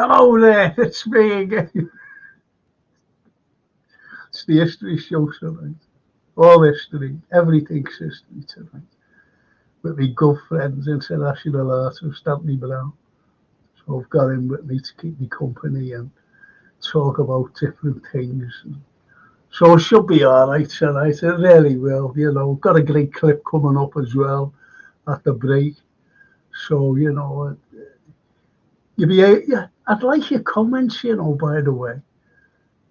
Hello there, it's me again. It's the history show tonight. All history, everything's history tonight. With me good friends, international artist Anthony Brown. So I've got him with me to keep me company and talk about different things. So it should be alright tonight, it really will. Got a great clip coming up as well at the break. So, yeah, I'd like your comments, by the way.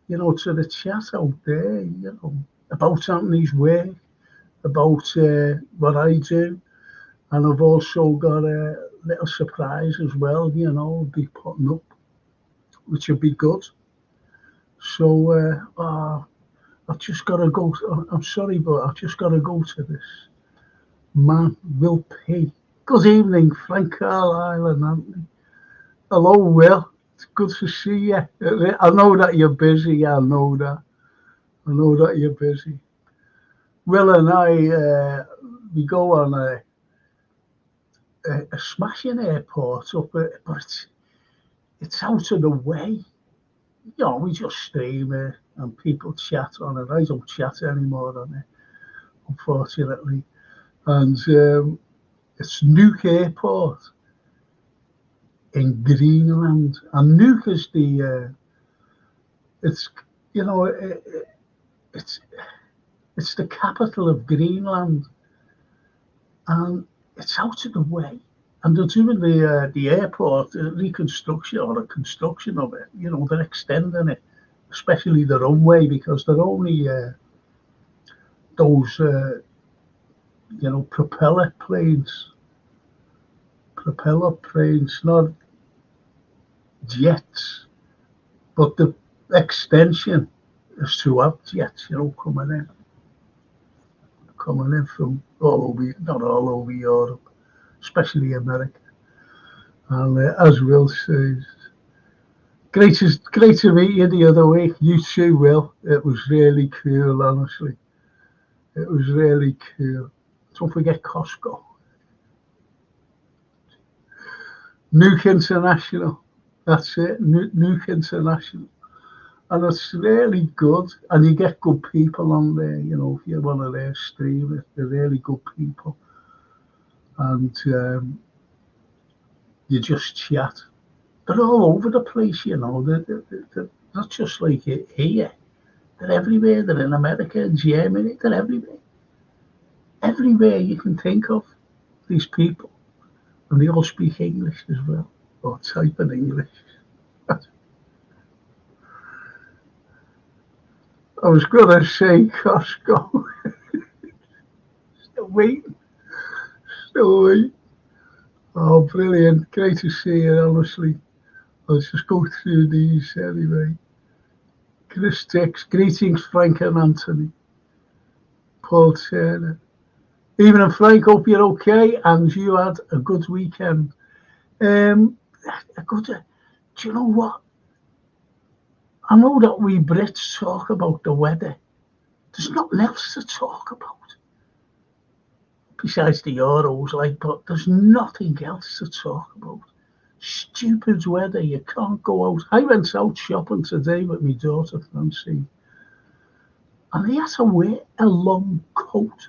To the chat out there, about Anthony's work, about what I do. And I've also got a little surprise as well, I'll be putting up, which would be good. So I've just got to go. I'm sorry, but I've just got to go to this man, Will P. Good evening, Frank Carlyle and Anthony. Hello, Will. It's good to see you. I know that you're busy. I know that you're busy. Will and I, we go on a smashing airport up, but it's out of the way. We just stream it and people chat on it. I don't chat anymore on it, unfortunately. And it's Nuuk Airport in Greenland, and Nuuk is it's the capital of Greenland, and it's out of the way. And they're doing the airport reconstruction or the construction of it. They're extending it, especially the runway, because they're only those propeller planes, not jets. But the extension is to have jets, coming in from all over, not all over Europe, especially America. And as Will says, great to meet you the other week. You too, Will. It was really cool, honestly. It was really cool. Don't forget Costco. Nuuk International. That's it. Nuuk International. And it's really good. And you get good people on there, if you're one of their streamers, they're really good people. And you just chat. They're all over the place, They're not just like here. They're everywhere. They're in America, Germany. They're everywhere. Everywhere you can think of, these people. And they all speak English as well, or type in English. I was going to say Costco. Still waiting. Oh, brilliant. Great to see you, honestly. Let's just go through these anyway. Chris Dix, greetings, Frank and Anthony. Paul Turner. Evening, Frank, hope you're okay and you had a good weekend. Do you know what? I know that we Brits talk about the weather. There's nothing else to talk about. Besides the Euros, but there's nothing else to talk about. Stupid weather, you can't go out. I went out shopping today with my daughter, Francine, and I had to wear a long coat.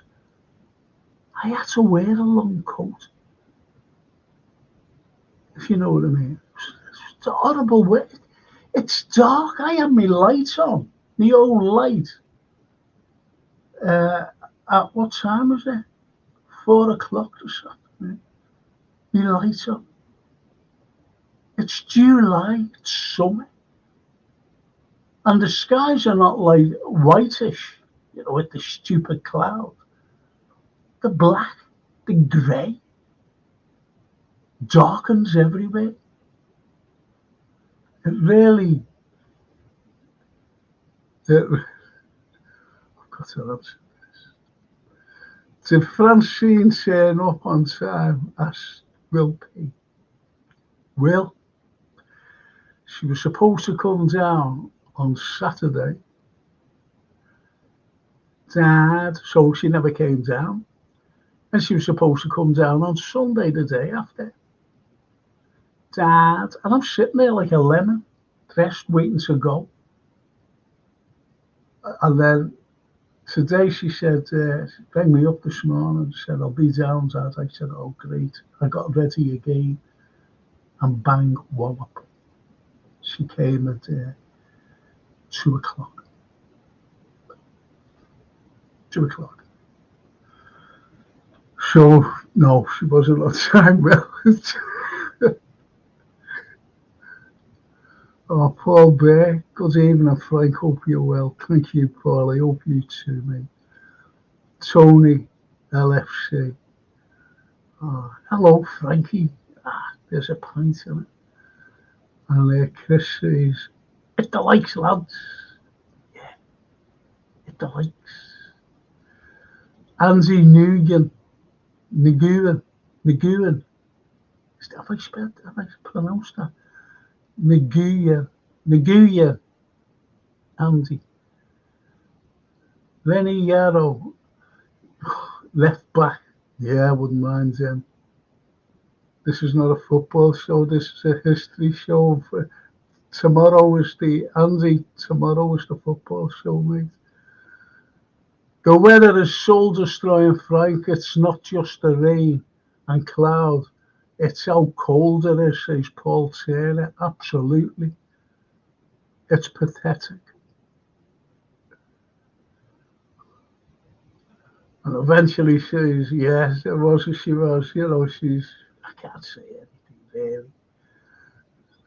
If you know what I mean. It's horrible weather. It's dark. I have my lights on, my own light. At what time was it? 4 o'clock or something. My lights on. It's July, it's summer. And the skies are not like whitish, with the stupid cloud. The black, the grey, darkens everywhere. It really, I've got to answer this. Did Francine turn up on time? Asked Will P. Will, she was supposed to come down on Saturday, Dad, so she never came down. And she was supposed to come down on Sunday, the day after. Dad, and I'm sitting there like a lemon, dressed, waiting to go. And then today she said, she rang me up this morning, she said, I'll be down, Dad. I said, oh, great. I got ready again, and bang, wallop. She came at 2 o'clock. 2 o'clock. So, no, she wasn't on time. Well, oh, Paul Bear, good evening, Frank. Hope you're well. Thank you, Paul. I hope you too, mate. Tony, LFC. Oh, hello, Frankie. There's a pint in it. And Chris says, it the likes, lads. Yeah, it the likes. Andy Nguyen. Have I pronounced that? Nguyen, Andy. Rennie Yarrow, left back. Yeah, I wouldn't mind him. This is not a football show, this is a history show. Tomorrow is the football show, mate. The weather is soul destroying, Frank. It's not just the rain and cloud. It's how cold it is, says Paul Taylor. Absolutely. It's pathetic. And eventually says, yes, it was as she was. You know, I can't say anything, really.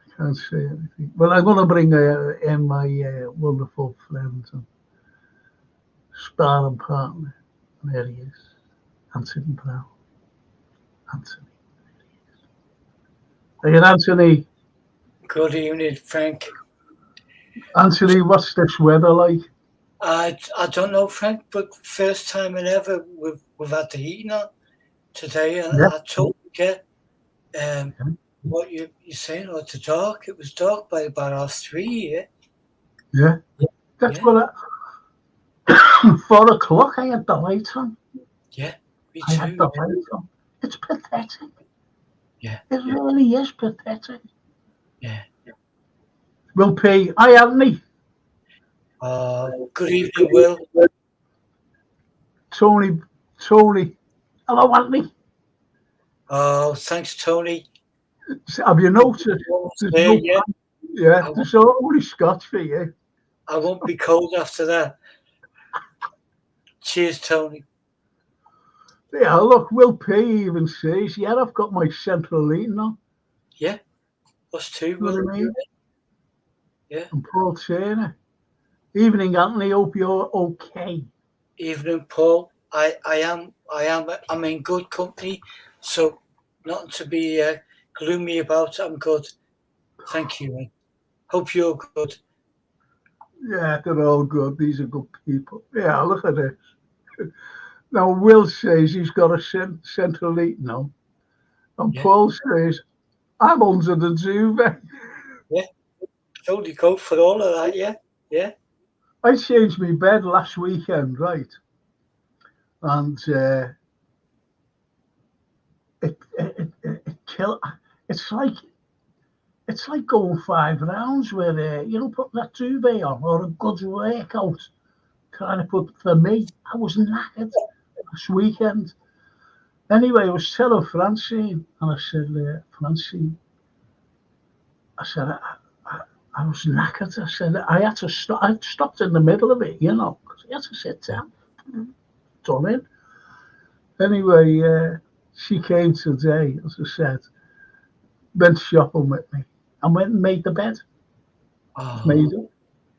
I can't say anything. Well, I'm going to bring in my wonderful friend and sparring partner. And there he is, Anthony Brown. Anthony. Hey, Anthony. Good evening, Frank. Anthony, what's this weather like? I don't know, Frank, but first time in ever we've had the heating on today, and I totally get what you're saying about the dark. It was dark by about 3 here. Yeah, that's what 4 o'clock I had the light on. Yeah, me too. I had the light on. It's pathetic. Yeah. It really is pathetic. Yeah. Will P. Hi, Anthony. Good evening, Will. Tony. Hello, Anthony. Oh, thanks, Tony. Have you noticed? There's only Scotch for you. I won't be cold after that. Cheers, Tony. Yeah, look, Will P even says, yeah, I've got my central heating on. Yeah, us too, you know Will. What I mean? Yeah. And Paul Turner. Evening, Anthony. Hope you're okay. Evening, Paul. I'm in good company, so nothing to be gloomy about. I'm good. Thank you, mate. Hope you're good. Yeah, they're all good. These are good people. Yeah, look at this. Now, Will says he's got a central heating on. And Paul says, I'm under the duvet. Yeah. Totally go for all of that, yeah. Yeah. I changed my bed last weekend, right? And it killed. It's like going 5 rounds with put that duvet on or a good workout. Trying to put for me, I was knackered last weekend. Anyway, I was telling Francine, and I said, Francine, I was knackered. I said, I had to stop. I stopped in the middle of it, because I had to sit down. Done it. Anyway, she came today, as I said, went shopping with me, and went and made the bed. Made up.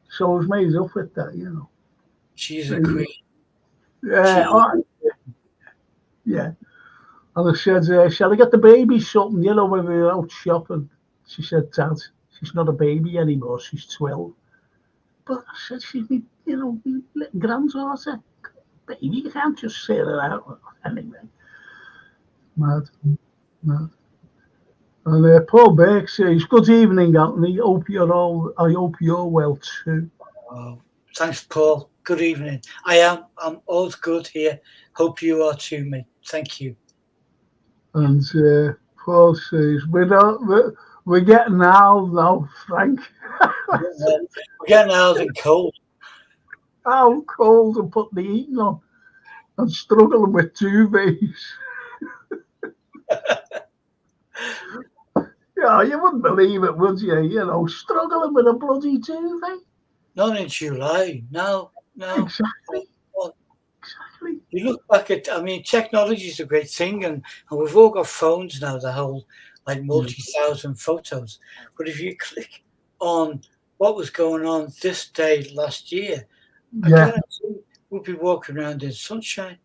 So I was made up with that, She's a queen. Yeah. Yeah. And I said, shall I get the baby something, when we were out shopping? She said, Dad, she's not a baby anymore, she's 12. But I said, she's my, little granddaughter. Baby, you can't just say her out. Anyway. Mad. And Paul Burke says, good evening, Anthony. I hope you're well too. Thanks, Paul. Good evening. I'm all good here. Hope you are too, mate. Thank you. And Paul says, we're We're getting old now, Frank. We're getting old and cold. How cold and put the heating on and struggling with duvets. Yeah, you wouldn't believe it, would you? You know, struggling with a bloody duvet. Not in July. No. Exactly. Well, Exactly. you look back at, I mean, technology is a great thing, and we've all got phones now that hold like multi-thousand photos. But if you click on what was going on this day last year, I Yeah, guarantee we'll be walking around in sunshine.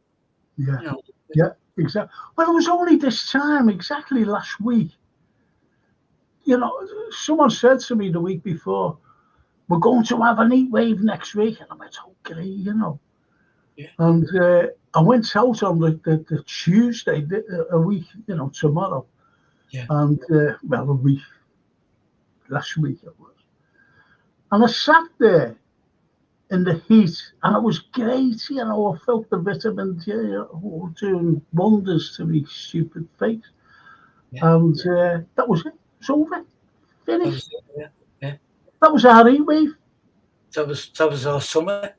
yeah, You know, yeah, exactly. Well, it was only this time, exactly last week. You know, someone said to me the week before, we're going to have an heat wave next week. And I went, okay, you know. yeah, And I went out on the Tuesday, a week, you know, tomorrow. yeah. And, well, a week, last week it was. And I sat there in the heat, and it was great, you know. I felt the vitamin D doing wonders to me stupid face. Yeah, And that was it. It's over. that Finished. was it. Yeah, yeah. That was our heat wave. That was our summer.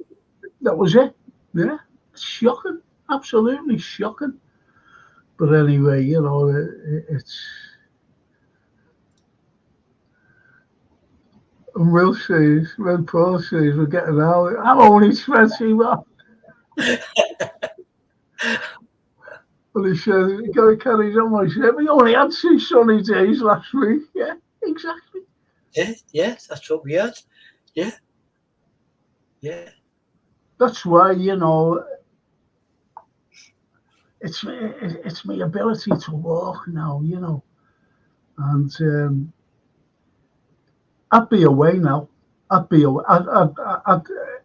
That was it. Yeah. Shocking. Absolutely shocking. But anyway, you know, it's. And Will says, when Paul says we're getting out, I'm only 21. Well, he says, you got to carry on my ship. We only had 2 sunny days last week. Yeah, exactly. Yeah, that's what we had. Yeah, yeah, That's why, you know, it's my ability to walk now, you know. And I'd be away now. I'd be away.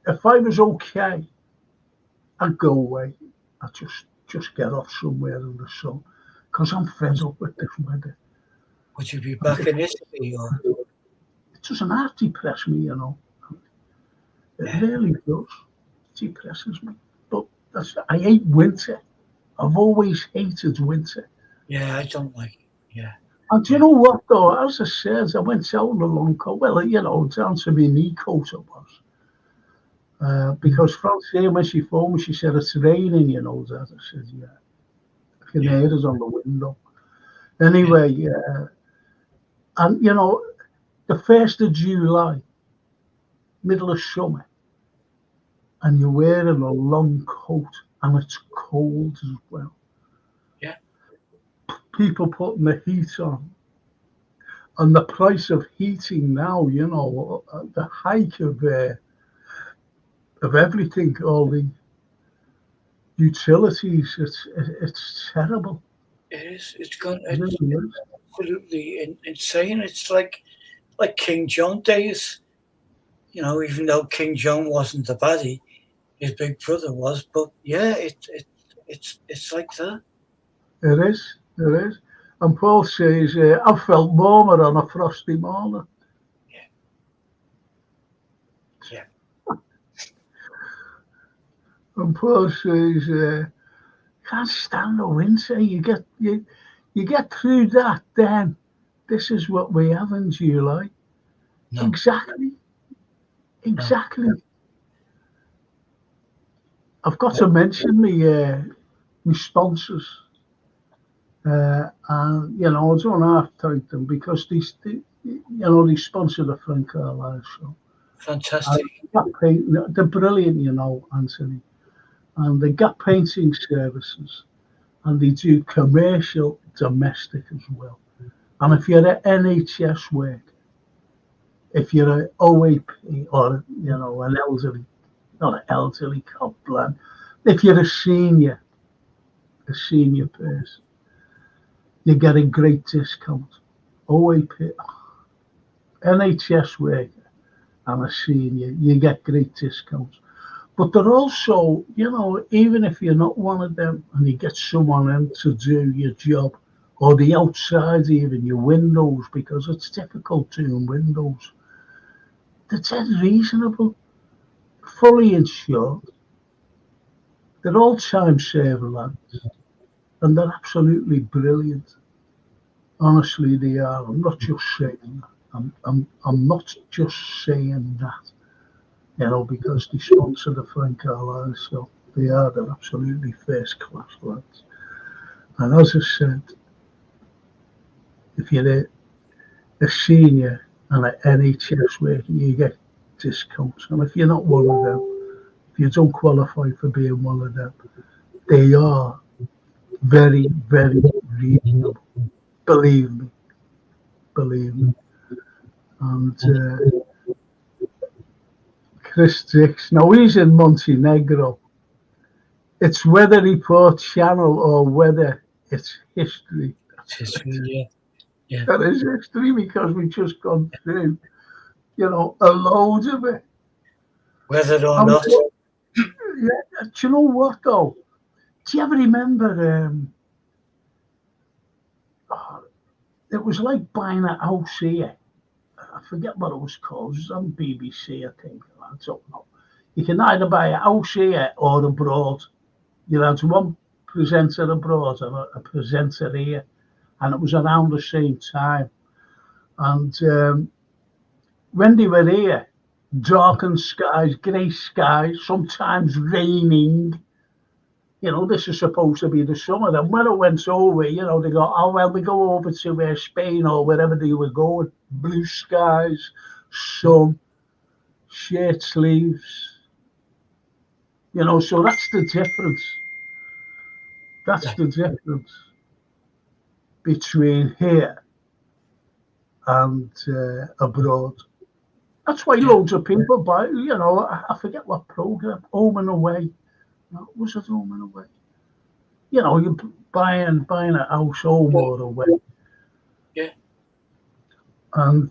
If I was okay, I'd go away. I'd just get off somewhere in the sun because I'm fed up with this weather. would you be And back in Italy or? it doesn't half depress me, you know. It Yeah, really does. It depresses me. But I hate winter. I've always hated winter. yeah, I don't like it. Yeah, And do you yeah, know what, though? As I said, I went out in a long coat. Well, you know, down to my knee coat it was. Because Francine, when she phoned me, she said, it's raining, you know, that. I said, yeah. I can yeah, hear it on the window. yeah. Anyway, and, you know, the 1st of July, middle of summer, and you're wearing a long coat, and it's cold as well. Yeah. People putting the heat on. And the price of heating now, you know, the hike of everything, all the utilities, it's terrible. It is. It's gone. It It's really is. absolutely insane. It's like King John days. You know, even though King John wasn't the baddie, his big brother was. But yeah, it's like that. It is. It is. And Paul says, I've felt warmer on a frosty morning. Yeah, yeah, And Paul says, can't stand the winter. You get through that, then this is what we have in July. no, Exactly. no. Exactly. I've got to mention my sponsors. And you know, I don't have to thank them because you know, they sponsor the Frank Carlyle Show. And Fantastic. they're brilliant, you know, Anthony. And they get painting services, and they do commercial, domestic as well. And if you're at NHS work, if you're an OAP or you know an elderly, not an elderly couple, if you're a senior person, you get a great discount. OAP, NHS worker, and a senior, you get great discounts. But they're also, you know, even if you're not one of them and you get someone in to do your job or the outside, even your windows, because it's difficult doing windows, they're dead reasonable, fully insured. They're all time saver lads and they're absolutely brilliant. Honestly, they are. I'm not just saying that. I'm not just saying that, because they sponsor the Frank Carlyle Show. They are. They're absolutely first class lads. And as I said, if you're a senior and at NHS work, you get discounts. And if you're not one of them, if you don't qualify for being one of them, they are very, very reasonable. Believe me, believe me. And Chris Dix, now he's in Montenegro. It's whether Report Channel or whether it's history. Yeah, yeah. That is history because we just gone through, a load of it. Whether or And, not. yeah, do you know what though? Do you ever remember? Oh, it was like buying a house here. I forget what it was called. It was on BBC, I think. I don't know. You can either buy a house here or abroad. You had one presenter abroad and a presenter here, and it was around the same time. And when they were here, darkened skies, grey skies, sometimes raining. This is supposed to be the summer. And when it went over, they go, oh, well, we go over to Spain or wherever they were going. Blue skies, sun, shirt sleeves. So that's the difference. That's the difference between here and abroad. That's why loads of people buy, I forget what program, Home and Away. No, was it Home and Away? You're buying a house home or away. Yeah. And,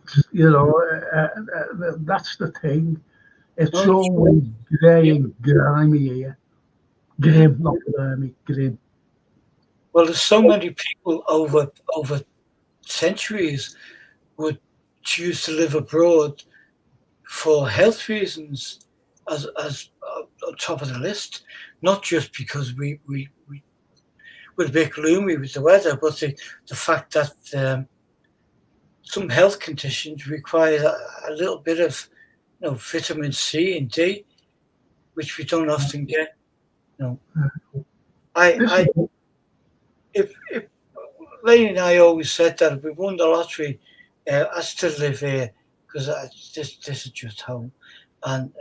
that's the thing. It's always grey and grimy here. Grim, not grimy, grim. Well, there's so many people over centuries would choose to live abroad for health reasons as on top of the list, not just because we were a bit gloomy with the weather, but the fact that some health conditions require a little bit of vitamin C and D, which we don't often get. I if Lane and I always said that if we won the lottery, I still live here because this is just home, and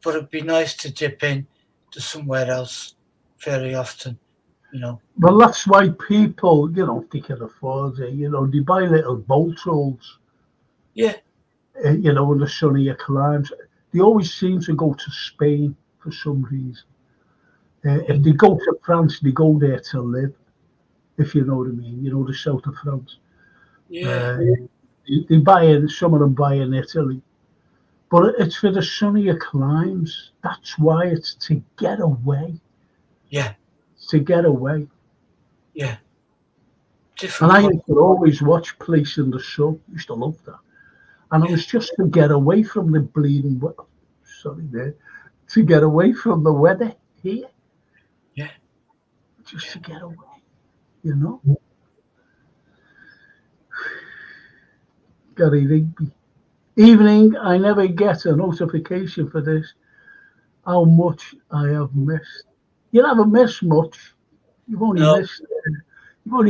but it'd be nice to dip in to somewhere else fairly often, Well, that's why people, they can afford it. They buy little boat rolls. Yeah. In the sunnier climes. They always seem to go to Spain for some reason. If they go to France, they go there to live, if you know what I mean. The south of France. Yeah. They buy in, some of them buy in Italy. But it's for the sunnier climes. That's why it's to get away. Yeah. To get away. Yeah. And I used to always watch Police in the Sun. I used to love that. And it was just to get away from the bleeding, to get away from the weather here. Yeah. Just to get away, Gary Rigby. Evening, I never get a notification for this. How much I have missed. You haven't missed much. You've only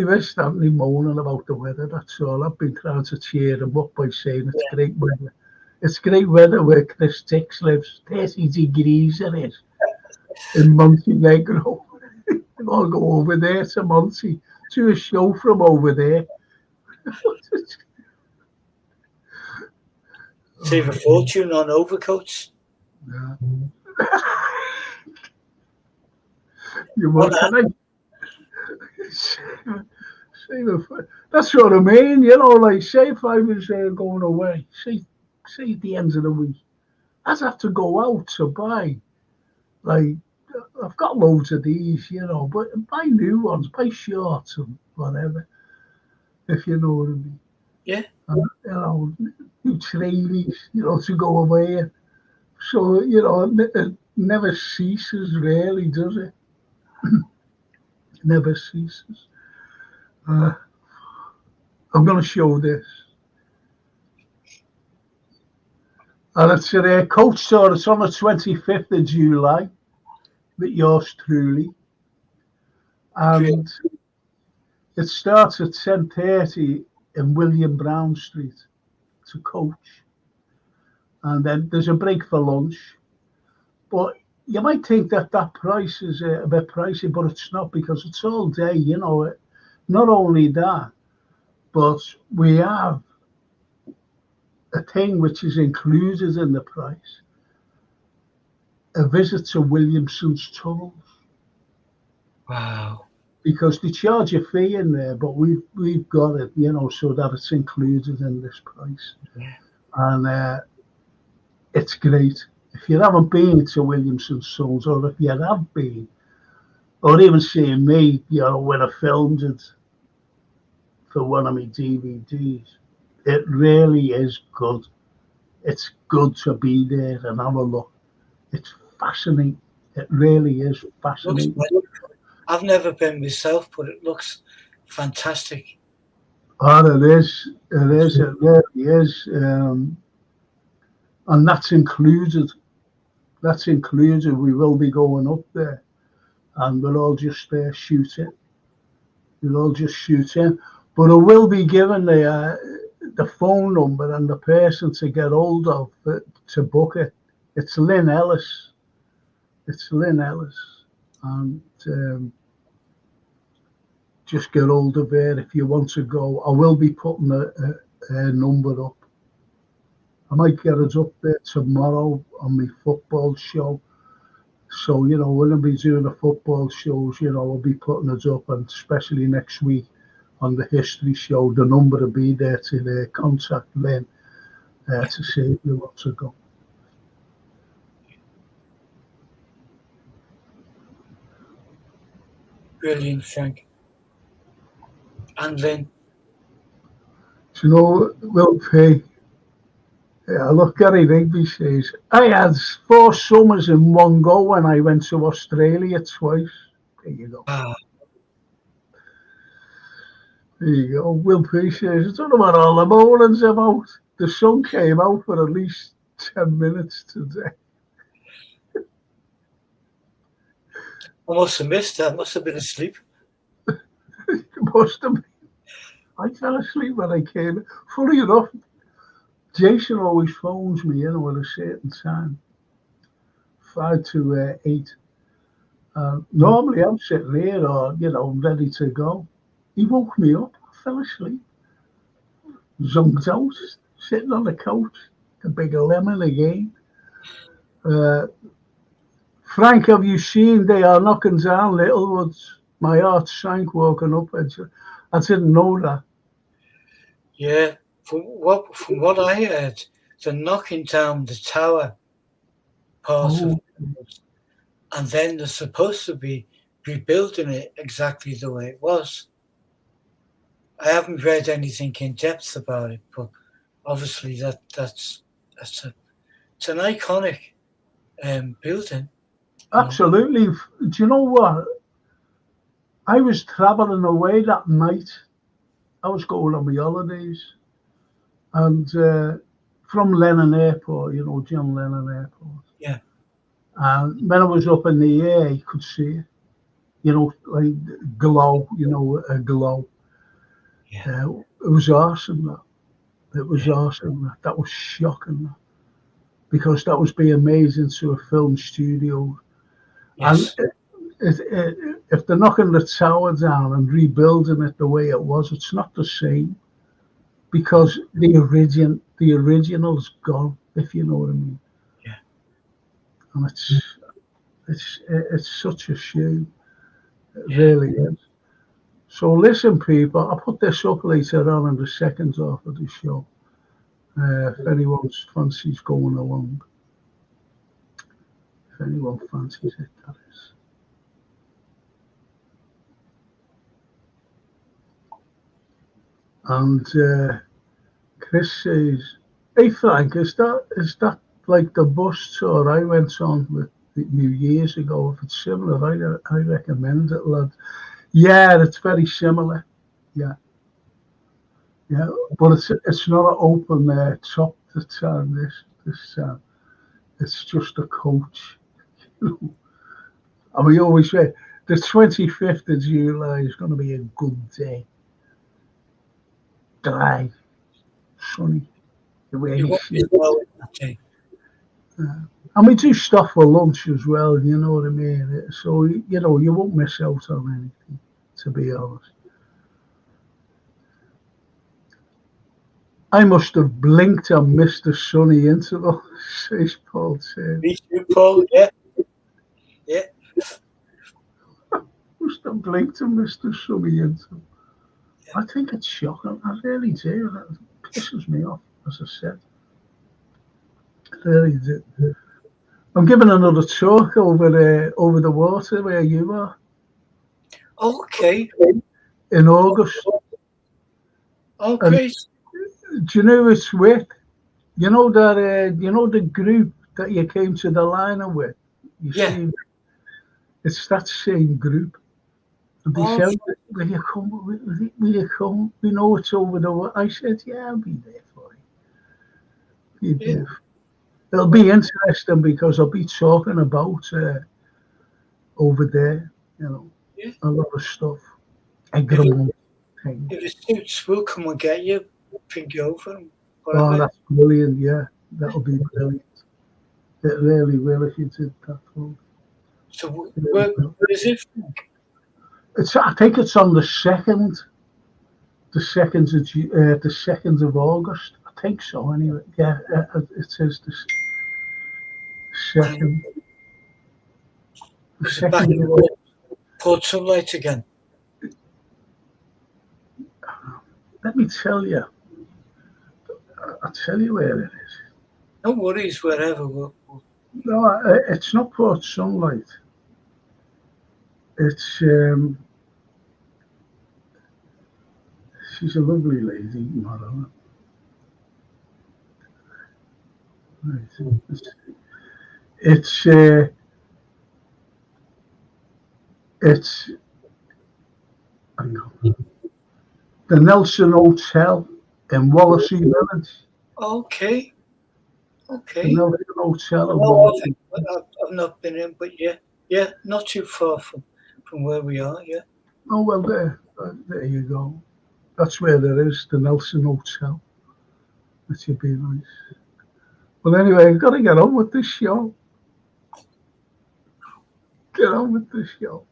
missed Anthony moaning about the weather, that's all. I've been trying to cheer him up by saying it's great weather. It's great weather where Chris Dix lives. 30 degrees it is in Montenegro. I'll go over there to Monty, to a show from over there. Save a fortune on overcoats. Yeah. You what can I? That's what I mean, like say if I was going away, say at the end of the week, I'd have to go out to buy, like, I've got loads of these, but buy new ones, buy shorts and whatever, if you know what I mean. Yeah. New trainees, to go away. So, it never ceases really, does it? Never ceases. Uh, I'm going to show this. And it's a coach tour. It's on the 25th of July with yours truly. And it starts at 10:30 in William Brown Street. It's a coach. And then there's a break for lunch. But you might think that that price is a bit pricey, but it's not, because it's all day, you know. Not only that, but we have a thing which is included in the price, a visit to Williamson's tunnels. Wow. Because they charge a fee in there, but we've got it, you know, so that it's included in this price. Yeah. And it's great. If you haven't been to Williamson's tunnels, or if you have been, or even seeing me, you know, when I filmed it for one of my DVDs, it really is good. It's good to be there and have a look. It's fascinating. It really is fascinating. I've never been myself, but it looks fantastic. Oh, it is. It is. It really is. And that's included. That's included. We will be going up there, and we'll all just shoot it. We'll all just shoot in. But I will be given the phone number and the person to get hold of to book it. It's Lynn Ellis. It's Lynn Ellis. And just get hold of her if you want to go. I will be putting a number up. I might get it up there tomorrow on my football show. So, you know, when I'll be doing the football shows, you know, I'll be putting it up, and especially next week on the history show, the number will be there to contact Lynn to see if you want to go. Brilliant, Frank. And Lynn. Do you know, Will P? Yeah, look, Gary Rigby says, I had 4 summers in one go when I went to Australia twice. There you go. Ah. There you go. Will P says, I don't know what all the moaning's about. The sun came out for at least 10 minutes today. I must have missed that. I must have been asleep. Must have been. I fell asleep when I came. Funny enough, Jason always phones me, you know, at a certain time, 5 to 8. Normally I'm sitting here, or, you know, ready to go. He woke me up. I fell asleep. Zonked out, sitting on the couch. A big lemon again. Frank, have you seen They Are Knocking Down Littlewoods? My heart sank walking up. I didn't know that. Yeah, from what I heard, they're knocking down the tower part of it, and then they're supposed to be rebuilding it exactly the way it was. I haven't read anything in depth about it, but obviously it's an iconic building. Absolutely. Do you know what? I was travelling away that night. I was going on my holidays, and from Lennon Airport, you know, John Lennon Airport. Yeah. And when I was up in the air, you could see it, you know, like glow, you know, a glow. Yeah. It was awesome, that. It was awesome. That was shocking, that. Because that was being made into a film studio. Yes. And if they're knocking the tower down and rebuilding it the way it was, it's not the same, because the original's gone, if you know what I mean. Yeah. And it's such a shame. It really is. So listen, people, I'll put this up later on in the second half of the show. If anyone fancies going along. If anyone fancies it, that is. And Chris says, "Hey Frank, is that like the bus tour I went on with you years ago? If it's similar, I recommend it, lad." Yeah, it's very similar. Yeah, yeah. But it's not an open top that's on this. It's just a coach. And we always say the 25th of July is going to be a good day. Dry, sunny, the way You he won't be sees. blowing that day. And we do stuff for lunch as well, you know what I mean? So, you know, you won't miss out on anything, to be honest. I must have blinked and missed the sunny interval, says Paul Tim. Me too, Paul. Yeah. Yeah. Must have blinked and missed the sunny interval. I think it's shocking. I really do. It pisses me off, as I said. It really do. I'm giving another talk over the water where you are Okay. in August. Oh, And great. do you know who it's with? You know the group that you came to the liner with. You Yeah. see, it's that same group. And they Oh, said, "Will you come? Will you come? We know it's over the." I said, "Yeah, I'll be there for you. Be yeah. there." It'll be interesting because I'll be talking about over there, you know, Yeah. a lot of stuff, If it, agreement things. if it suits, we'll come and get you, bring you over, and Oh, whatever. that's brilliant! Yeah, that'll be brilliant. It really will if you did that. Well, So, it really will. where is it? I think it's on the second of August. I think so. Anyway, yeah, it says And second, the is it back second in of August. Port Sunlight again? Let me tell you. I'll tell you where it is. No worries, wherever. No, it's not Port Sunlight. It's she's a lovely lady, Madeline. Right. It's uh, it's hang on. The Nelson Hotel in Wallasey Village. Okay. The Okay. Nelson Hotel I in know of Wallasey. it, but I've not been in, but yeah. Yeah, not too far from where we are, yeah. Oh well, there you go. That's where there is the Nelson Hotel. That should be nice. Well, anyway, I've got to get on with this show. Get on with this show.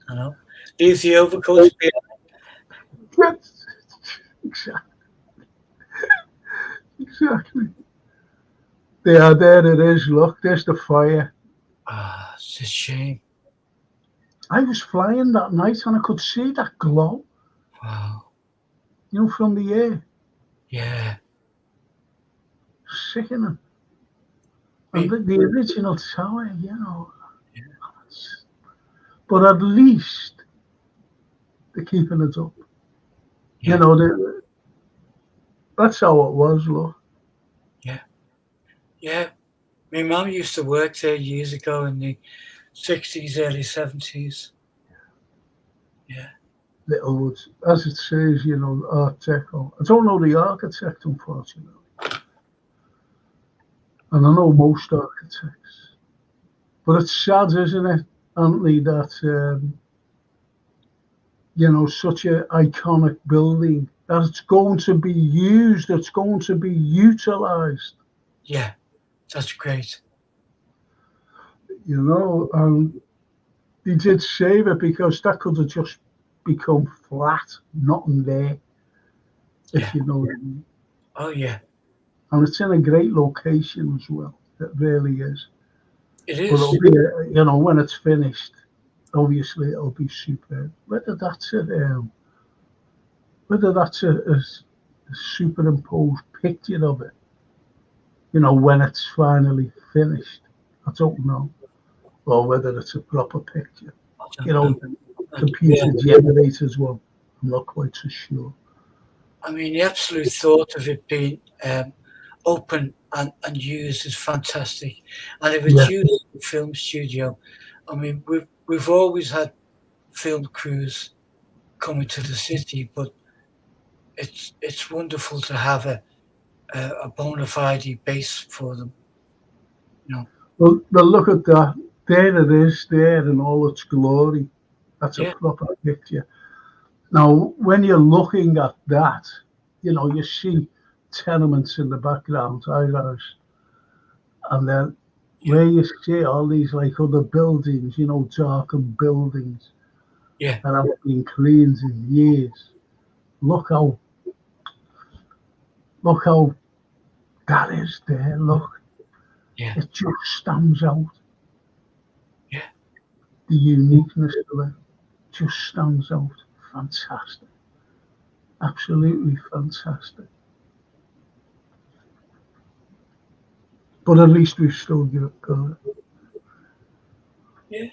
I know. Leave the overcoats behind. Yes, exactly. Exactly. Yeah, there it is. Look, there's the fire. Ah, it's a shame. I was flying that night and I could see that glow, Wow. you know, from the air. Yeah. Sickening. And Me, the original tower, you know. yeah. But at least they're keeping it up. You Yeah. know, that's how it was, look. Yeah. Yeah. My mum used to work there years ago in the 60s, early 70s. Yeah. Little woods. As it says, you know, Art Deco. I don't know the architect, unfortunately. And I know most architects. But it's sad, isn't it, Anthony, that you know, such an iconic building that it's going to be used, it's going to be utilized, Yeah. That's great. you know, and he did save it because that could have just become flat, nothing there, Yeah. if you know what I mean. Oh, yeah. And it's in a great location as well. It really is. It But it'll is. be, you know, when it's finished, obviously it'll be superb. Whether that's a superimposed picture of it, you know, when it's finally finished, I don't know. Or whether it's a proper picture. I You don't know, know. the Yeah. computer generators one. I'm not quite so sure. I mean, the absolute thought of it being open and used is fantastic. And if it's Yeah, used in a film studio, I mean, we've always had film crews coming to the city, but it's wonderful to have a bona fide base for them. You know. Well, look at that. There it is, there in all its glory. That's a Yeah. proper picture. Now, when you're looking at that, you see tenements in the background, highlights, and then Yeah. where you see all these like other buildings, darkened buildings Yeah. that haven't been cleaned in years. Look how that is there. Look, Yeah. it just stands out. Yeah. The uniqueness of it just stands out. Fantastic, absolutely fantastic. But at least we've still got it. Yeah.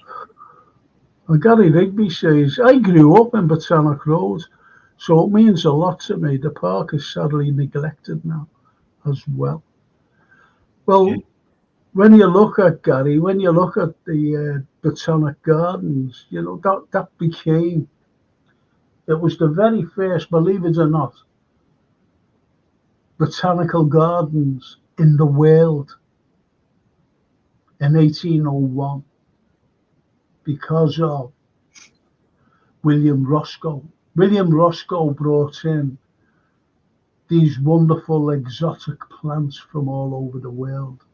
And Gary Rigby says, I grew up in Botanic Road, so it means a lot to me. The park is sadly neglected now as well. Yeah. Well, when you look at Gary, when you look at the Botanic Gardens, that became, it was the very first, believe it or not, botanical gardens in the world in 1801 because of William Roscoe. William Roscoe brought in these wonderful exotic plants from all over the world,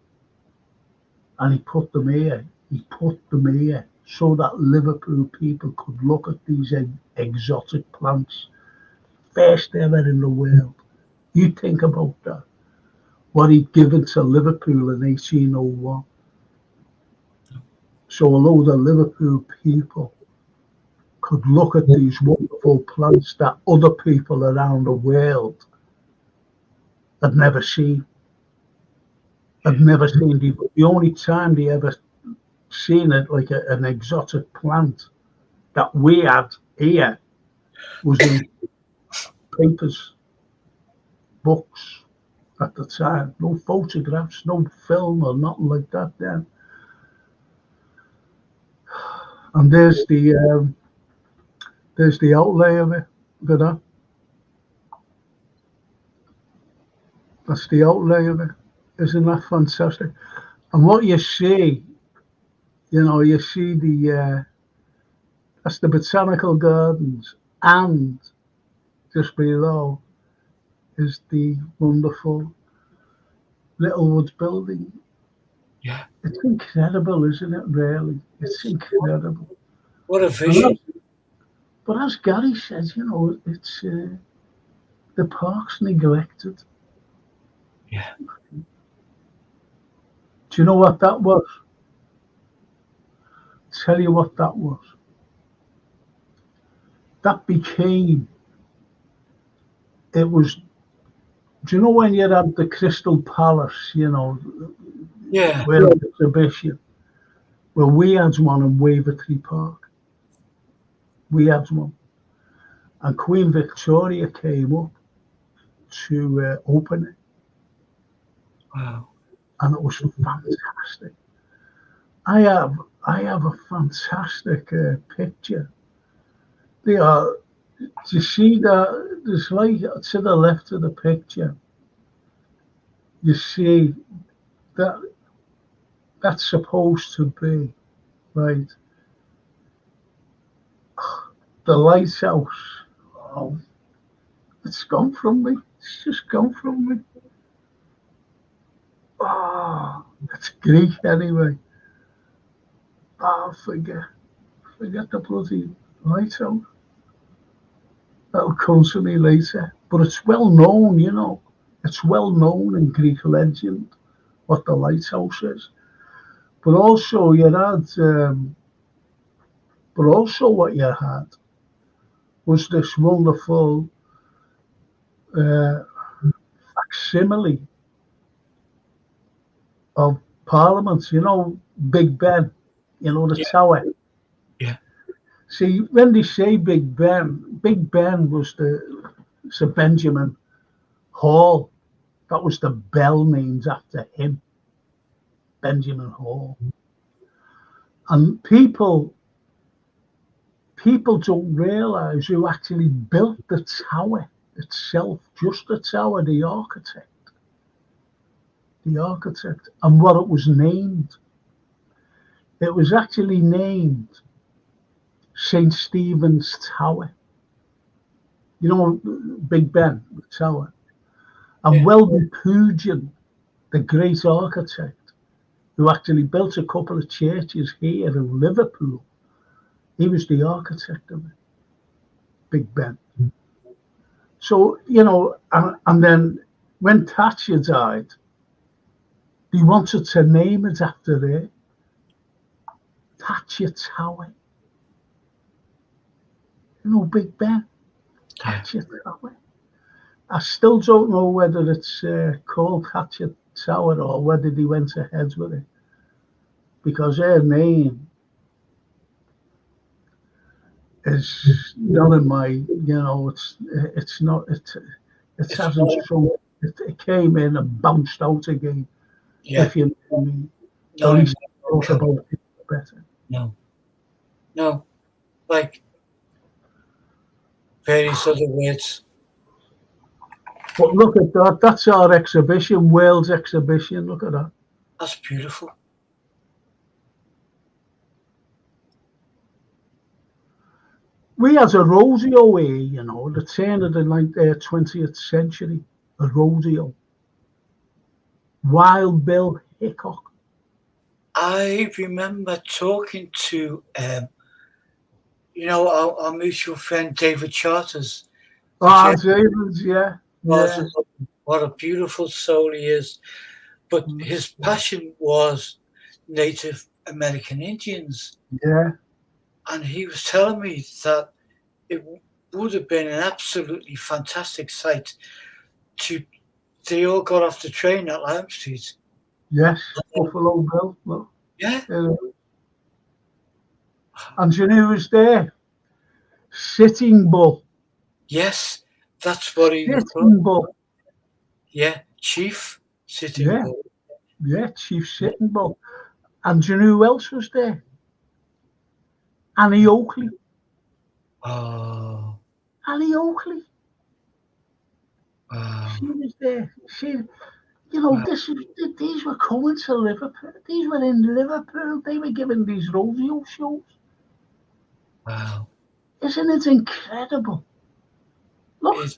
and he put them here. He put them here so that Liverpool people could look at these exotic plants, first ever in the world. You think about that, what he'd given to Liverpool in 1801. So a load of Liverpool people could look at these wonderful plants that other people around the world had never seen. Had never seen. The only time they ever seen it like an exotic plant that we had here was in papers, books at the time. No photographs, no film or nothing like that then. And there's the outlay of it. Look at that. That's the outlay of it. Isn't that fantastic? And what you see, you see that's the botanical gardens, and just below is the wonderful Littlewoods building. Yeah. It's incredible, isn't it? Really, it's incredible. What a And vision. but as Gary says, it's the park's neglected. Yeah. Do you know what that was? Tell you what that was. That became. It was. Do you know when you had the Crystal Palace? Yeah. Where exhibition. Well, we had one in Wavertree Park. We had one, and Queen Victoria came up to open it, Wow. and it was fantastic. I have I have a fantastic picture. They are. Do you see that? There's like to the left of the picture. You see that that's supposed to be right. The lighthouse. Oh, it's gone from me. It's just gone from me. Oh, it's Greek anyway. Oh, forget the bloody lighthouse. That'll come to me later. But it's well known. It's well known in Greek legend what the lighthouse is. But also you had, but also what you had was this wonderful uh, facsimile of Parliament. Big Ben. The Yeah. tower. Yeah. See, when they say Big Ben was the Sir Benjamin Hall. That was the bell named after him, Benjamin Hall. And people don't realise who actually built the tower. itself, just the tower, the architect, and what it was named. It was actually named St. Stephen's Tower. You know, Big Ben, the tower. And Yeah. Welby Pugin, the great architect, who actually built a couple of churches here in Liverpool, he was the architect of it, Big Ben. So, and then when Thatcher died, they wanted to name it after her, Thatcher Tower. Big Ben, Thatcher Tower. I still don't know whether it's called Thatcher Tower or whether they went ahead with it, because her name is not in my, it's not, it hasn't shown, it came in and bounced out again, Yeah. if you know what I mean. No, At least talk about it better. No, like various other words. But look at that, that's our exhibition, World's exhibition, look at that. That's beautiful. We had a rodeo here, the turn of the 20th century, a rodeo. Wild Bill Hickok. I remember talking to, our mutual friend David Charters. David, yeah. What a beautiful soul he is. But his passion was Native American Indians. Yeah. And he was telling me that it would have been an absolutely fantastic sight they all got off the train at Lime Street. Yes, Buffalo Bill. Look. Yeah. And you know who was there? Sitting Bull. Yes, that's what he was Sitting Bull. Yeah, Chief Sitting Bull. Yeah, Chief Sitting Bull. And you know who else was there? Annie Oakley. Oh. Annie Oakley. She was there. These were coming to Liverpool. These were in Liverpool. They were giving these rodeo shows. Wow. Isn't it incredible? Look.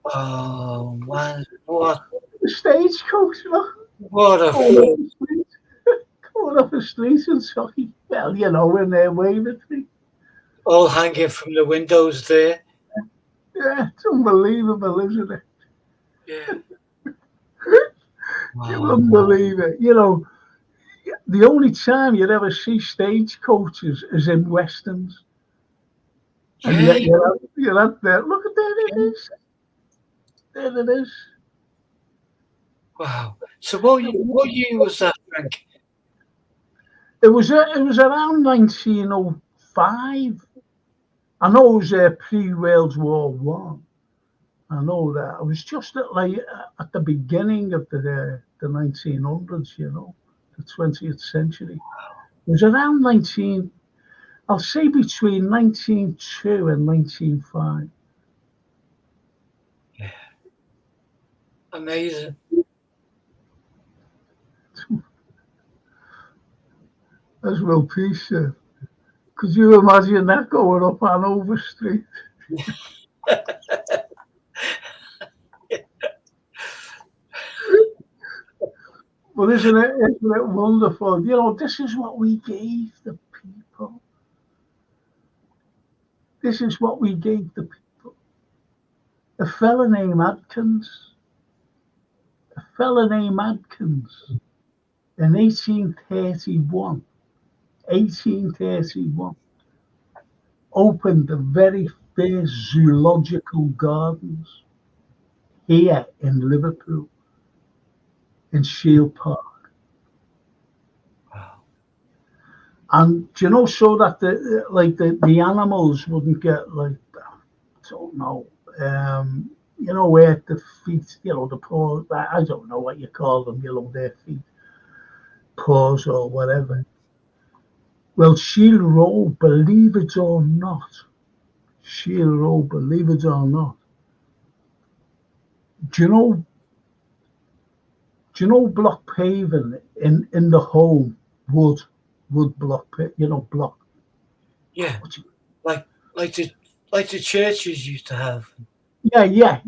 Oh, man. What? The stagecoach, look. What a going up the street and talking. Well, in their waving thing. All hanging from the windows there. Yeah, it's unbelievable, isn't it? Yeah. Wow. You wouldn't believe it. The only time you'd ever see stagecoaches is in westerns. Yeah. And yet you're out there. Look at there it is. There it is. Wow. So what year was that, Frank? It was around 1905. I know it was pre-World War One. I know that. It was just at the beginning of the 1900s, the 20th century. It was around I'll say between 1902 and 1905. Yeah. Amazing. As Will Peace said. Could you imagine that going up Hanover Street? But isn't it wonderful? This is what we gave the people. This is what we gave the people. A fella named Adkins in 1831 opened the very first zoological gardens here in Liverpool, in Shield Park. Wow. And so that the animals wouldn't get I don't know, where the feet, the paws, I don't know what you call them, their feet, paws or whatever. Well, Shield Road, believe it or not, Do you know? Do you know block paving in the home? Wood block, block. Yeah, What do you- like like the like the churches used to have.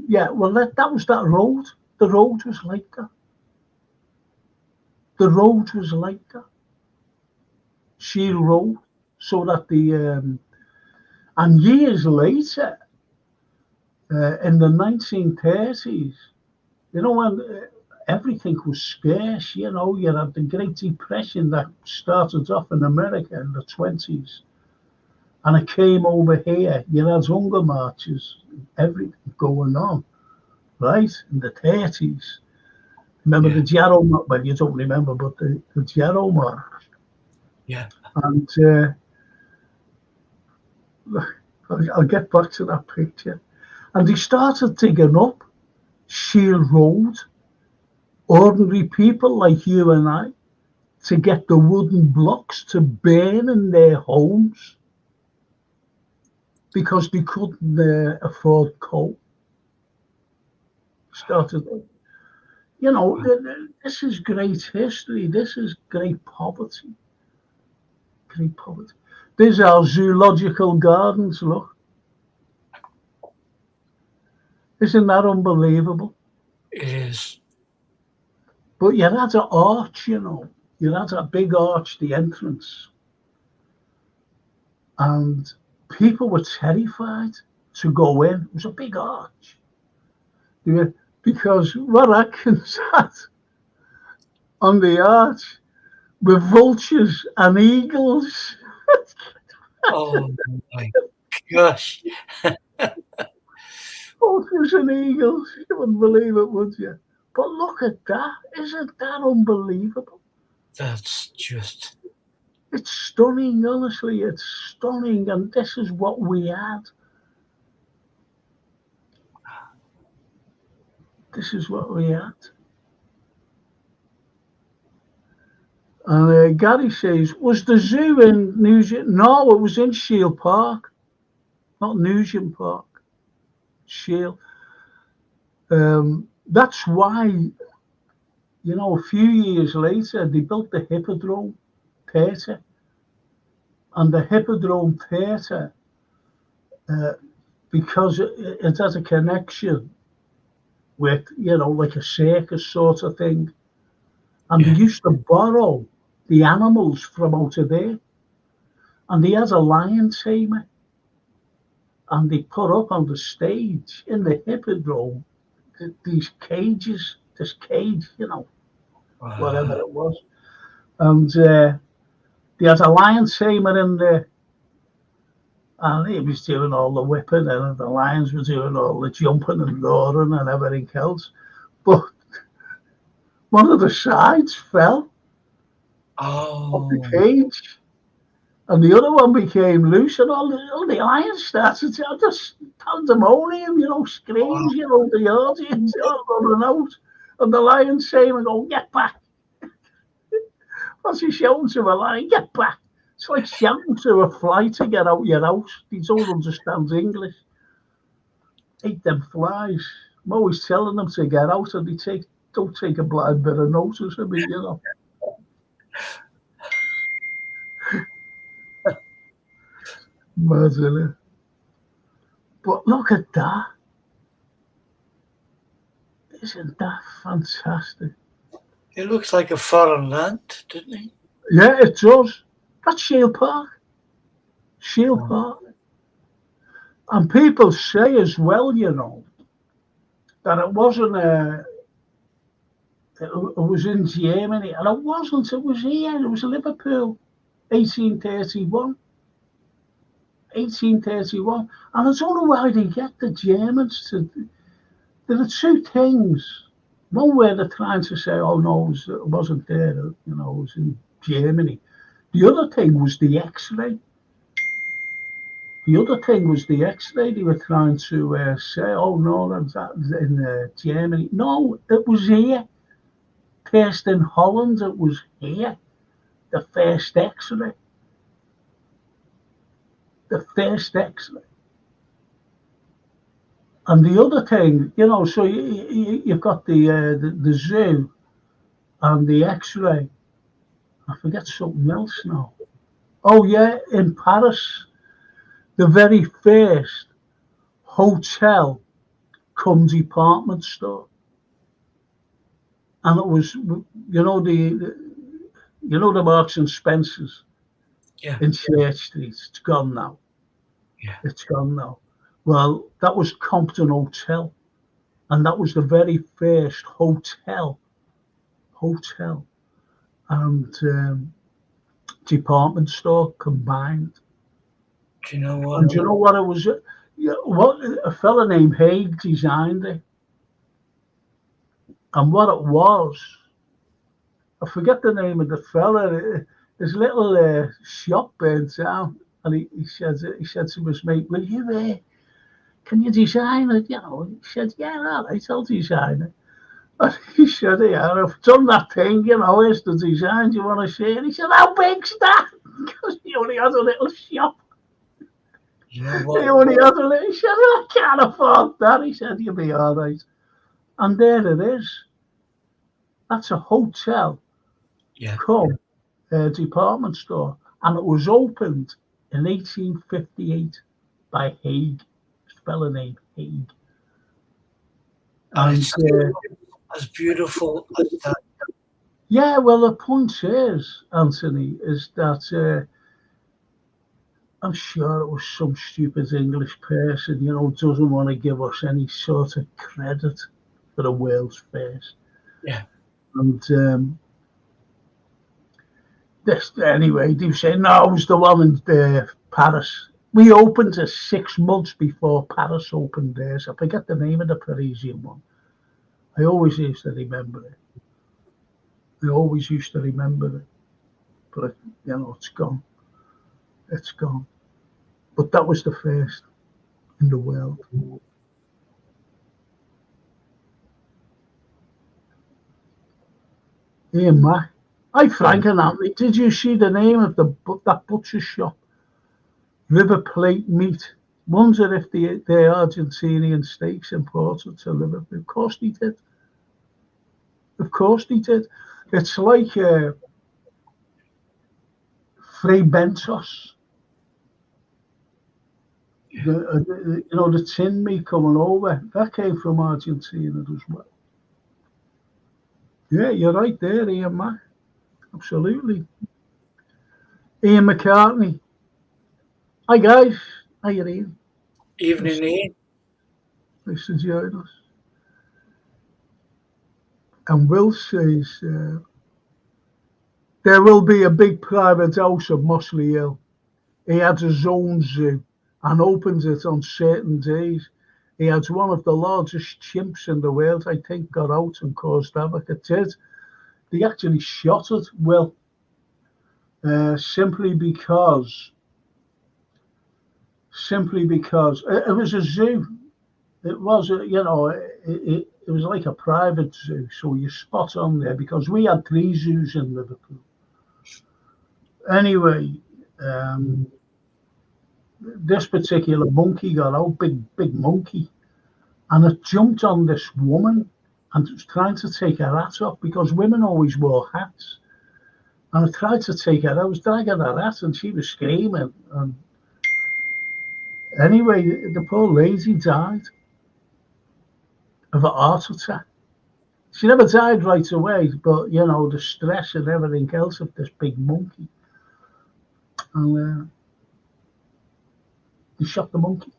yeah. Well, that was that road. The road was like that. The road was like that. Shield Road, so that and years later, in the 1930s, when everything was scarce, you had the Great Depression that started off in America in the 20s, and it came over here. You had hunger marches, everything going on, right, in the 30s. Remember Yeah, the Jarrow March? Well, you don't remember, but the Jarrow March. yeah, And I'll get back to that picture. And they started digging up Shield Road, ordinary people like you and I, to get the wooden blocks to burn in their homes because they couldn't afford coal. Started, wow. this is great history. This is great poverty. Great poverty. These are zoological gardens. Look, isn't that unbelievable? It is. But you had an arch. You had a big arch, the entrance, and people were terrified to go in. It was a big arch. Yeah, because what Atkins had on the arch were vultures and eagles. Oh my gosh. Vultures and eagles. You wouldn't believe it, would you? But look at that. Isn't that unbelievable? That's just It's stunning, honestly. It's stunning. And this is what we had. This is what we had. And Gary says, was the zoo in Nugent? No, it was in Shield Park, not Nugent Park. Shield. That's why, a few years later, they built the Hippodrome Theatre. And the Hippodrome Theatre, uh, because it has a connection with, like a circus sort of thing. And they yeah, used to borrow the animals from out of there. And they had a lion tamer. And they put up on the stage in the Hippodrome these cages, this cage, whatever wow. it was. And they had a lion tamer in there, and he was doing all the whipping, and the lions were doing all the jumping and roaring and everything else. But one of the sides fell off the Oh, cage, and the other one became loose, and all the lions started to just pandemonium, wow. screams, the audience all running out, and the lion tamer go, get back. What's he shouting to a lion? Get back. It's like shouting to a fly to get out your house. He don't understand English. Hate them flies. I'm always telling them to get out, and don't take a blind bit of notice of me. Mad, isn't it? But look at that. Isn't that fantastic? It looks like a foreign land, didn't it? Yeah, it does. That's Shield Park. Shield Oh, Park. And people say as well, that it wasn't it was in Germany, and it wasn't. It was here. It was Liverpool, 1831. 1831. And I don't know why they get the Germans to. There are two things. One where they're trying to say, oh no, it wasn't there, it was in Germany. The other thing was the X-ray. The other thing was the X-ray. They were trying to say, oh no, that's in Germany. No, it was here. First in Holland, it was here. The first X-ray. The first X-ray. And the other thing, so you've got the zoo and the X-ray. I forget something else now. Oh yeah, in Paris, the very first hotel cum department store, and it was, the Marks and Spencers Yeah. in Church Street. It's gone now. Yeah. It's gone now. Well, that was Compton Hotel, and that was the very first hotel, and department store combined. Do you know what? And do you know what it was? What a fella named Haig designed it, and what it was, I forget the name of the fella. His little shop burnt down, and he said to his mate, "Will you can you design it?" He said, "Yeah, all right, I'll design it." And he said, "Yeah, I've done that thing. Here's the design. Do you want to see it?" He said, "How big's that?" Because he only had a little shop. You know He what? only had a little. He said, "I can't afford that." He said, "You'll be all right." And there it is. That's a hotel Yeah. cum department store, and it was opened in 1858 by Haig, a fella named Haig. And And it's as beautiful as that. yeah, well, the point is, Anthony, is that I'm sure it was some stupid English person, doesn't want to give us any sort of credit for the world's first. Yeah. And this, anyway, they say, no, it was the one in Paris. We opened it 6 months before Paris opened theirs. I forget the name of the Parisian one. I always used to remember it. But, it's gone. It's gone. But that was the first in the world. Ian Mack. Hi, Frank and Anthony. Did you see the name of that butcher shop? River Plate Meat. Wonder if the Argentinian steaks imported to Liverpool. Of course they did. Of course they did. It's like Frei Bentos. The tin meat coming over. That came from Argentina as well. Yeah, you're right there, Ian Mack. Absolutely. Ian McCartney. Hi, guys. How you doing? Evening, Ian. Nice to join us. And Will says, there will be a big private house at Mossley Hill. He has his own zoo and opens it on certain days. He has one of the largest chimps in the world, I think, got out and caused havoc. It did. They actually shot it, Will, simply because it was a zoo. It was, it was like a private zoo. So you're spot on there because we had 3 zoos in Liverpool. Anyway, this particular monkey got out, big monkey, and it jumped on this woman and was trying to take her hat off because women always wore hats. And I tried to take her, I was dragging her hat and she was screaming. And anyway, the poor lady died of a heart attack. She never died right away, but the stress and everything else of this big monkey. And he shot the monkey.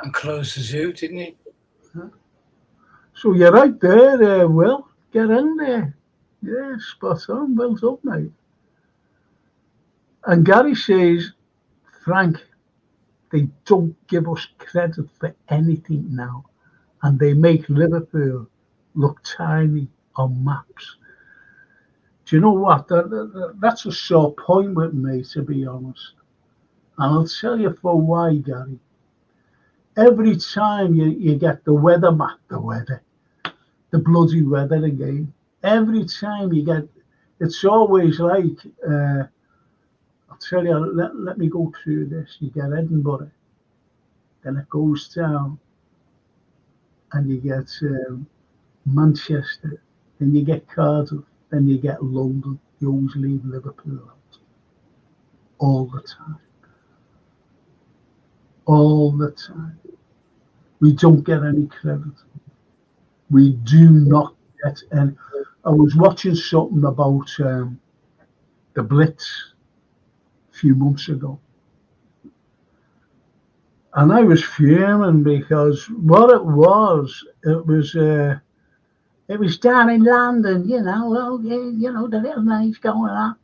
And closed the zoo, didn't he? Yeah. So you're right there, Will. Get in there. Yeah, spot on. Well done, mate. And Gary says, Frank, they don't give us credit for anything now. And they make Liverpool look tiny on maps. Do you know what? That's a sore point with me, to be honest. And I'll tell you for why, Gary. Every time you get the weather map, the bloody weather again, every time you get, it's always like, I'll tell you, let me go through this. You get Edinburgh, then it goes down, and you get Manchester, then you get Cardiff, then you get London. You always leave Liverpool out. All the time. All the time. We don't get any credit. We do not get any. I was watching something about the Blitz a few months ago. And I was fuming because what it was down in London, the little nights going on,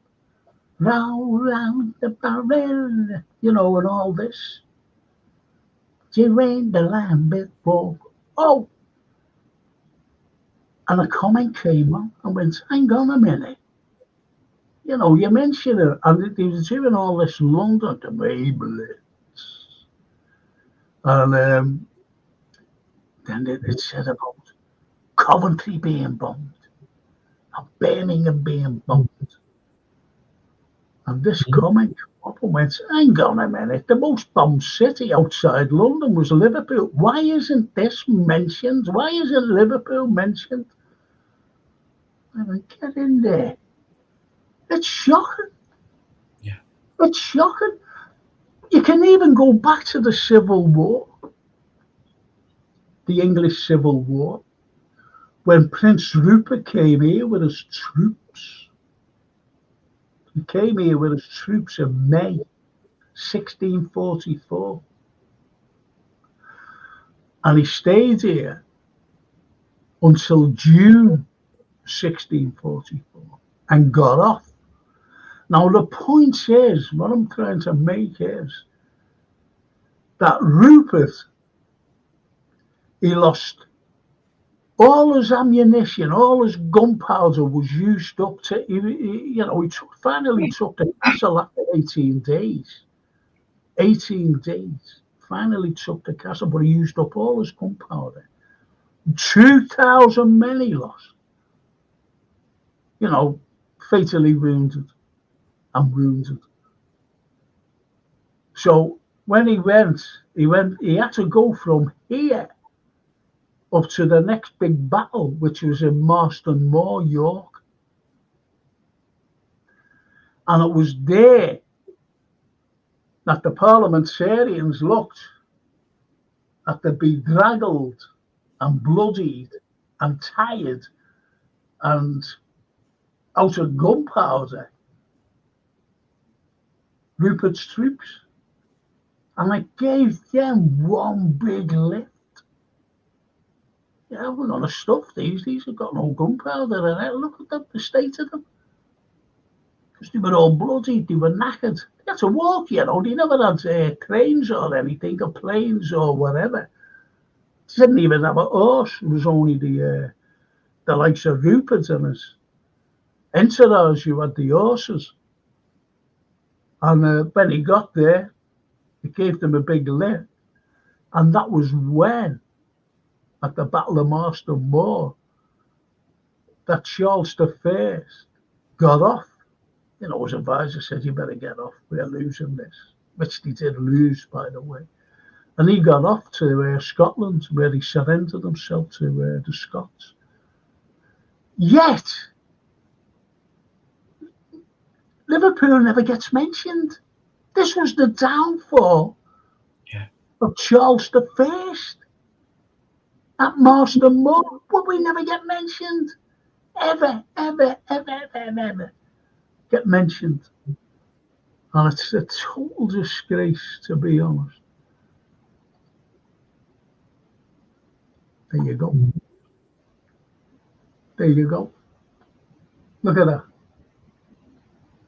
roll round the barrel, and all this. During the land before, oh, and a comment came on and went, hang on a minute. You mentioned it, and they was doing all this London to me, Blitz. And then it said about Coventry being bombed, and Birmingham being bombed. And this comment came up and went, hang on a minute, the most bombed city outside London was Liverpool. Why isn't this mentioned? Why isn't Liverpool mentioned? I went, get in there. It's shocking. Yeah. It's shocking. You can even go back to the Civil War, the English Civil War, when Prince Rupert came here with his troops. He came here with his troops in May 1644. And he stayed here until June 1644 and got off. Now, the point is, what I'm trying to make is that Rupert, he lost all his ammunition, all his gunpowder was used up to, he finally took the castle after 18 days. 18 days. Finally took the castle, but he used up all his gunpowder. 2,000 men he lost. Fatally wounded. So when he had to go from here up to the next big battle, which was in Marston Moor, York. And it was there that the parliamentarians looked at the bedraggled and bloodied and tired and out of gunpowder Rupert's troops, and it gave them one big lift. Yeah, we're going to stuff these. These have got no gunpowder in it. Look at the state of them. Because they were all bloody, they were knackered. They had to walk, They never had trains or anything, or planes or whatever. They didn't even have a horse. It was only the likes of Rupert and his entourage who had the horses. And when he got there, it gave them a big lift. And that was when, at the Battle of Marston Moor, that Charles I got off. His advisor said, you better get off, we're losing this, which they did lose, by the way. And he got off to Scotland, where he surrendered himself to the Scots. Yet, Liverpool never gets mentioned. This was the downfall of Charles I at Marston Moor, but we never get mentioned. Ever get mentioned. And it's a total disgrace, to be honest. There you go. There you go. Look at that.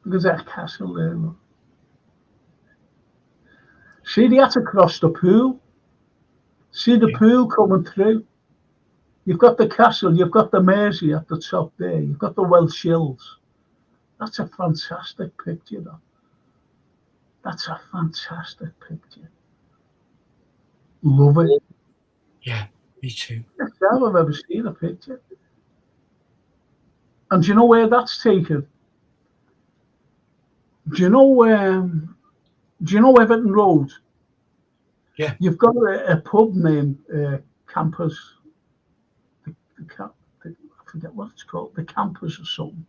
Look at that castle there. Look. See, they had to cross the pool. See the pool coming through. You've got the castle, you've got the Mersey at the top there, you've got the Welsh Hills. That's a fantastic picture, though. That's a fantastic picture. Love it. Yeah, me too. That's how I've ever seen a picture. And do you know where that's taken? Do you know Everton Road? Yeah. You've got a pub named Campus. I forget what it's called. The Campus or something.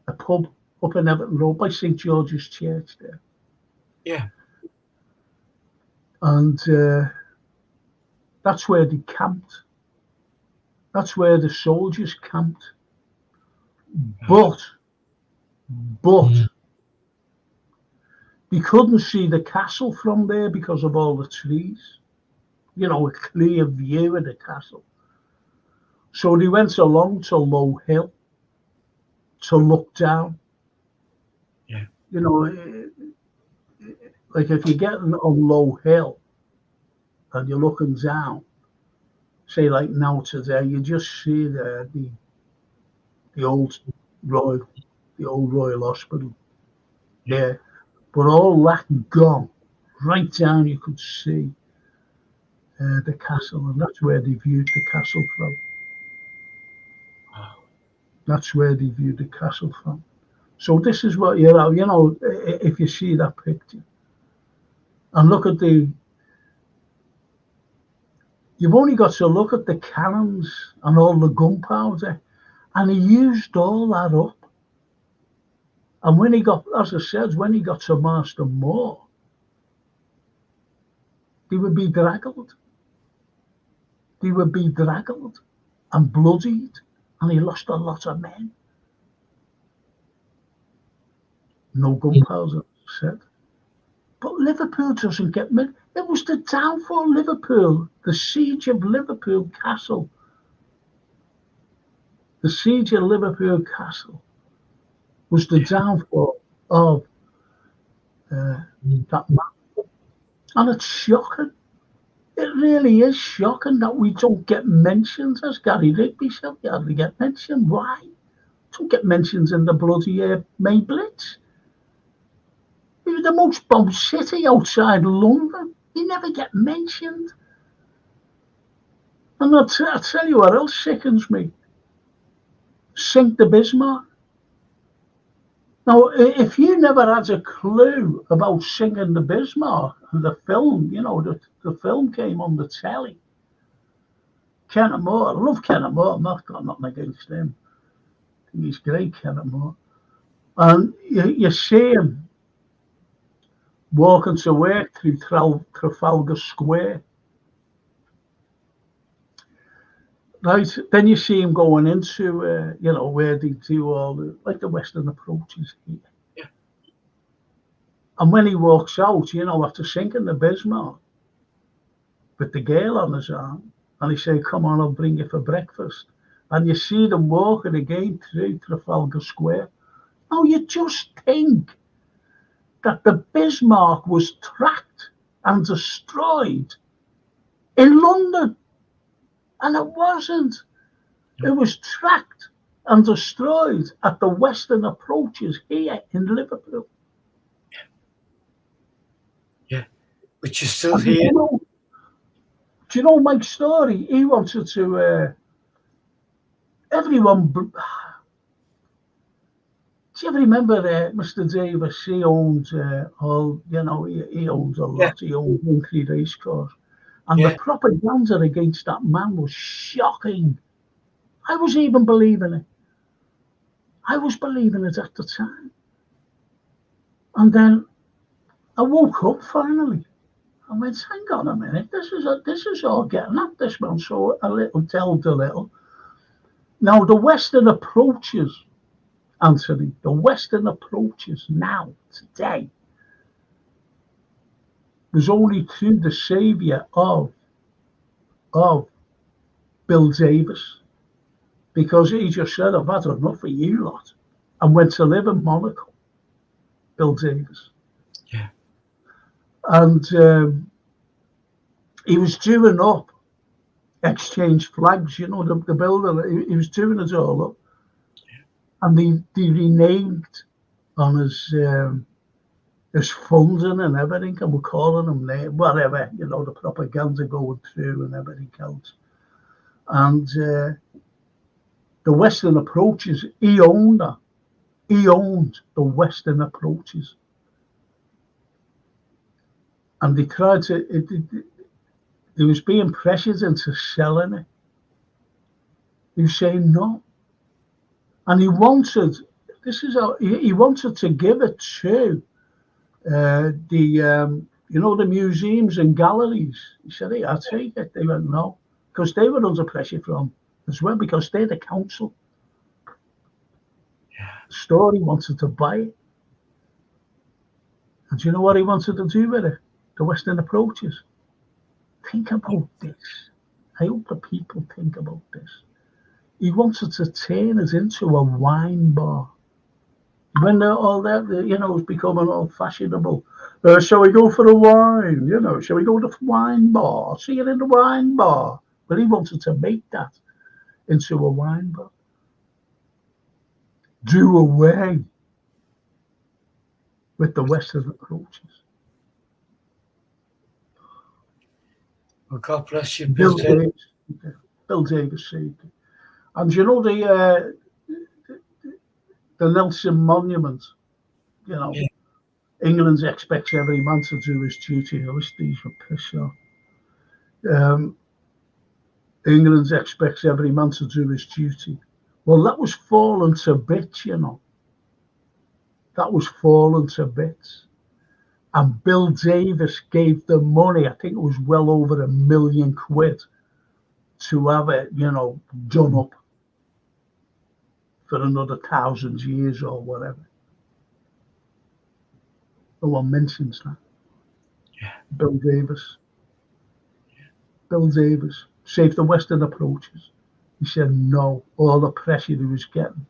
A pub up in Everton Road by St George's Church there. Yeah. And that's where they camped. That's where the soldiers camped. But they couldn't see the castle from there because of all the trees. You know, a clear view of the castle. So they went along to Low Hill to look down. Yeah. You know, like if you're getting on Low Hill and you're looking down, say like now today, you just see the old Royal Hospital. Yeah. But all that gone. Right down you could see the castle, and that's where they viewed the castle from. Wow. That's where they viewed the castle from. So this is what you know, if you see that picture, and look at you've only got to look at the cannons and all the gunpowder, and he used all that up. And when he got, as I said, when he got to Marston Moor, they would be draggled. They would be draggled and bloodied, and he lost a lot of men. No gunpowder, said. But Liverpool doesn't get me. It was the downfall of Liverpool, the siege of Liverpool Castle. The siege of Liverpool Castle was the downfall of that man. And it's shocking. It really is shocking that we don't get mentioned, as Gary Rigby said. We hardly get mentioned. Why? Don't get mentions in the bloody May Blitz. We were the most bombed city outside London. You never get mentioned. And I'll tell you what else sickens me. Sink the Bismarck. Now, if you never had a clue about sinking the Bismarck and the film, you know, the film came on the telly. Kenneth Moore, I love Kenneth Moore. I'm not got nothing against him. I think he's great, Kenneth Moore. And you see him walking to work through Trafalgar Square. Right, then you see him going into, you know, where they do all the Western approaches here. Yeah. And when he walks out, you know, after sinking the Bismarck with the girl on his arm, and he say, "Come on, I'll bring you for breakfast." And you see them walking again through Trafalgar Square. Now you just think that the Bismarck was tracked and destroyed in London. And it wasn't. It was tracked and destroyed at the Western approaches here in Liverpool. Yeah. Which is still here. Do you know Mike's story? He wanted to, everyone, do you ever remember Mr. Davis? He owned all, you know, he owned a lot. He owned Winkley Racecourse. And the propaganda against that man was shocking. I was even believing it. I was believing it at the time. And then I woke up finally. I went, hang on a minute, this is all getting at this man. So a little delved a little. Now the Western approaches, Anthony, the Western approaches now, today, was only through the saviour of Bill Davis, because he just said, "I've had enough of you lot," and went to live in Monaco. Bill Davis. Yeah. And he was doing up exchange flags, you know, the builder. He was doing it all up. Yeah. And they reneged on his funding and everything, and we're calling him name, whatever, you know, the propaganda going through and everything else. And the Western approaches, he owned that. He owned the Western approaches. and they tried to. He was being pressured into selling it. He was saying no, and he wanted. This is how he wanted to give it to the museums and galleries. He said, "Hey, I'll take it." They went no, because they were under pressure from as well, because they're the council. Yeah. Story wanted to buy it, and do you know what he wanted to do with it? The Western approaches. Think about this. I hope the people think about this. He wanted to turn it into a wine bar. When all that, was becoming all fashionable. Shall we go for a wine? Shall we go to the wine bar? See it in the wine bar. But he wanted to make that into a wine bar. Do away with the Western approaches. Well, God bless you, Bill Davis said. And the Nelson Monument, Yeah. England expects every man to do his duty. I wish these were pissed off. England expects every man to do his duty. Well, that was fallen to bits, That was fallen to bits. And Bill Davis gave the money, I think it was well over £1 million, to have it, done up for another 1,000 years or whatever. No one mentions that. Yeah. Bill Davis. Yeah. Bill Davis saved the Western approaches. He said no, all the pressure he was getting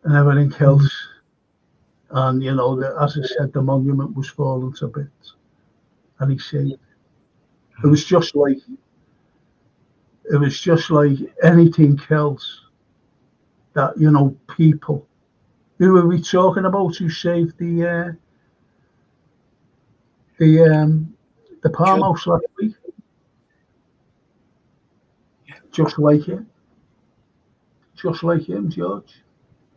and everything else. And, as I said, the monument was falling to bits. And he said, it was just like anything else that, people. Who were we talking about who saved the Palm House last week? Yeah. Just like him, George.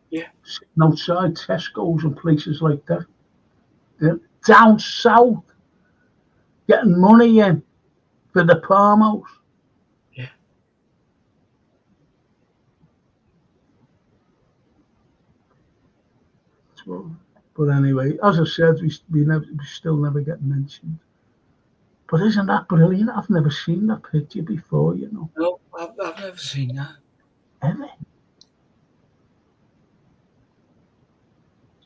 Yeah. Sitting outside Tesco's and places like that. Yeah. Down south, getting money in for the Palm House. Yeah. So, but anyway, as I said, we still never get mentioned. But isn't that brilliant? I've never seen that picture before, No, I've never seen that. Ever.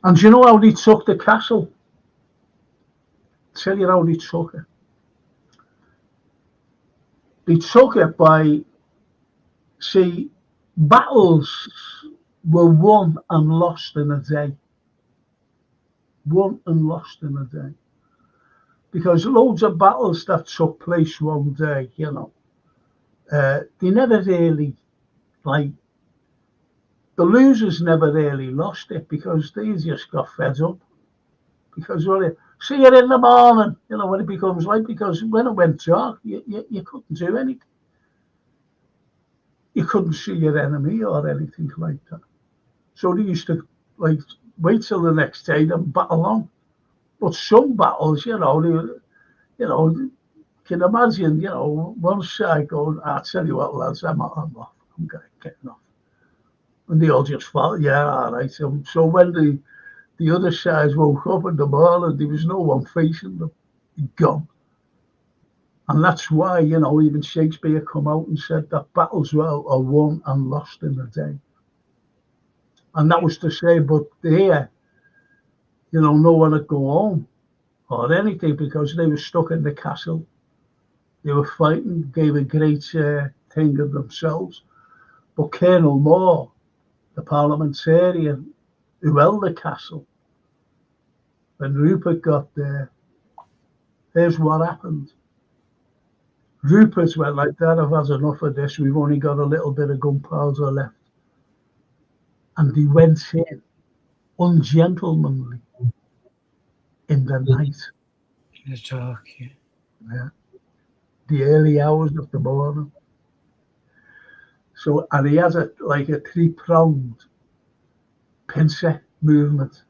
And do you know how they took the castle? Tell you how they took it. They took it by, battles were won and lost in a day. Won and lost in a day. Because loads of battles that took place one day, they never really, the losers never really lost it because they just got fed up. Because, see you in the morning, when it becomes light, because when it went dark, you couldn't do anything. You couldn't see your enemy or anything like that. So they used to, wait till the next day and battle on. But some battles, can imagine, one side going, I'll tell you what, lads, I'm off. I'm getting off. And they all just fought, yeah, all right. So when the other sides woke up in the morning, there was no one facing them. Gone. And that's why, even Shakespeare come out and said that battles are won and lost in a day. And that was to say, but there, no one would go home or anything because they were stuck in the castle. They were fighting, gave a great thing of themselves. But Colonel Moore, the parliamentarian who held the castle, when Rupert got there, here's what happened. Rupert went like that, I've had enough of this, we've only got a little bit of gunpowder left. And he went in ungentlemanly in the night. In the dark, yeah. Yeah. The early hours of the morning. So, and he has a 3-pronged pincer movement.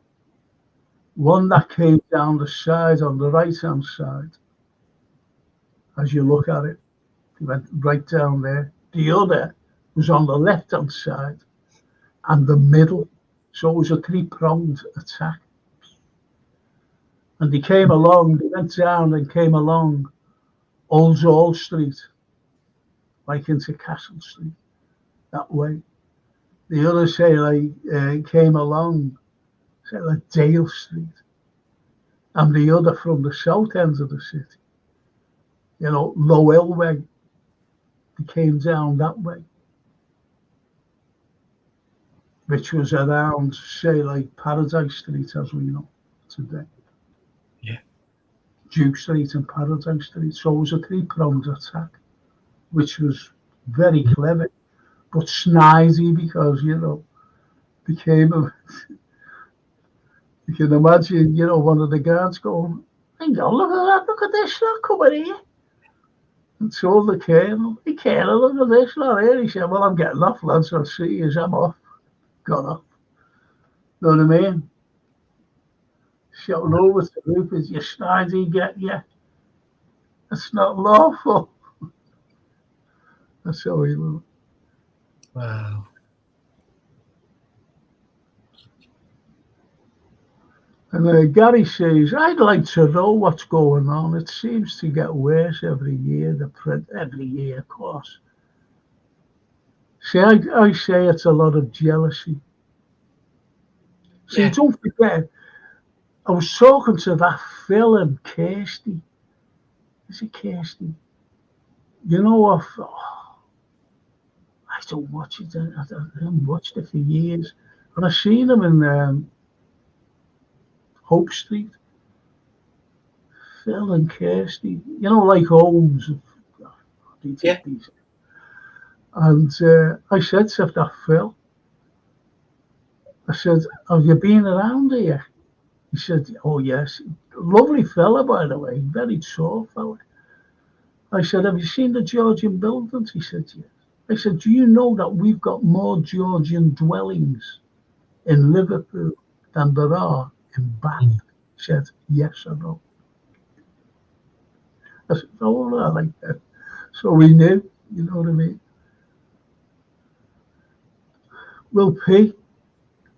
One that came down the side on the right-hand side, as you look at it, it went right down there. The other was on the left-hand side and the middle. So it was a three-pronged attack. And they came along, they went down and came along Old Hall Street, like into Castle Street, that way. The other, say, like, came along, say, like Dale Street. And the other from the south end of the city, you know, Low Hill way. They came down that way, which was around, say, like Paradise Street, as we know today. Yeah. Duke Street and Paradise Street. So it was a three-pronged attack, which was very clever, but snidey because, you know, became a... You can imagine, you know, one of the guards going, hang on, look at this, not coming here. And told the colonel, hey, Colonel, look at this, not here. He said, well, I'm getting off, lads, I'll see you, I'm off. Got off. Know what I mean? Shouting over to Rupert, you snidey, get you. That's not lawful. That's how he looked. Wow. And Gary says, I'd like to know what's going on. It seems to get worse every year, every year, of course. See, I say it's a lot of jealousy. See, Yeah. don't forget, I was talking to that film, Kirsty. Is it Kirsty? You know, I don't watch it. I haven't watched it for years. And I seen him in Hope Street. Phil and Kirsty, you know, like Holmes. Yeah. And I said to that Phil, I said, have you been around here? He said, oh, yes. Lovely fella, by the way, very tall fella. I said, have you seen the Georgian buildings? He said, yes. I said, do you know that we've got more Georgian dwellings in Liverpool than there are in Bath? He said, yes, I know. I said, oh, I like that. So we knew, you know what I mean? Well, Pete,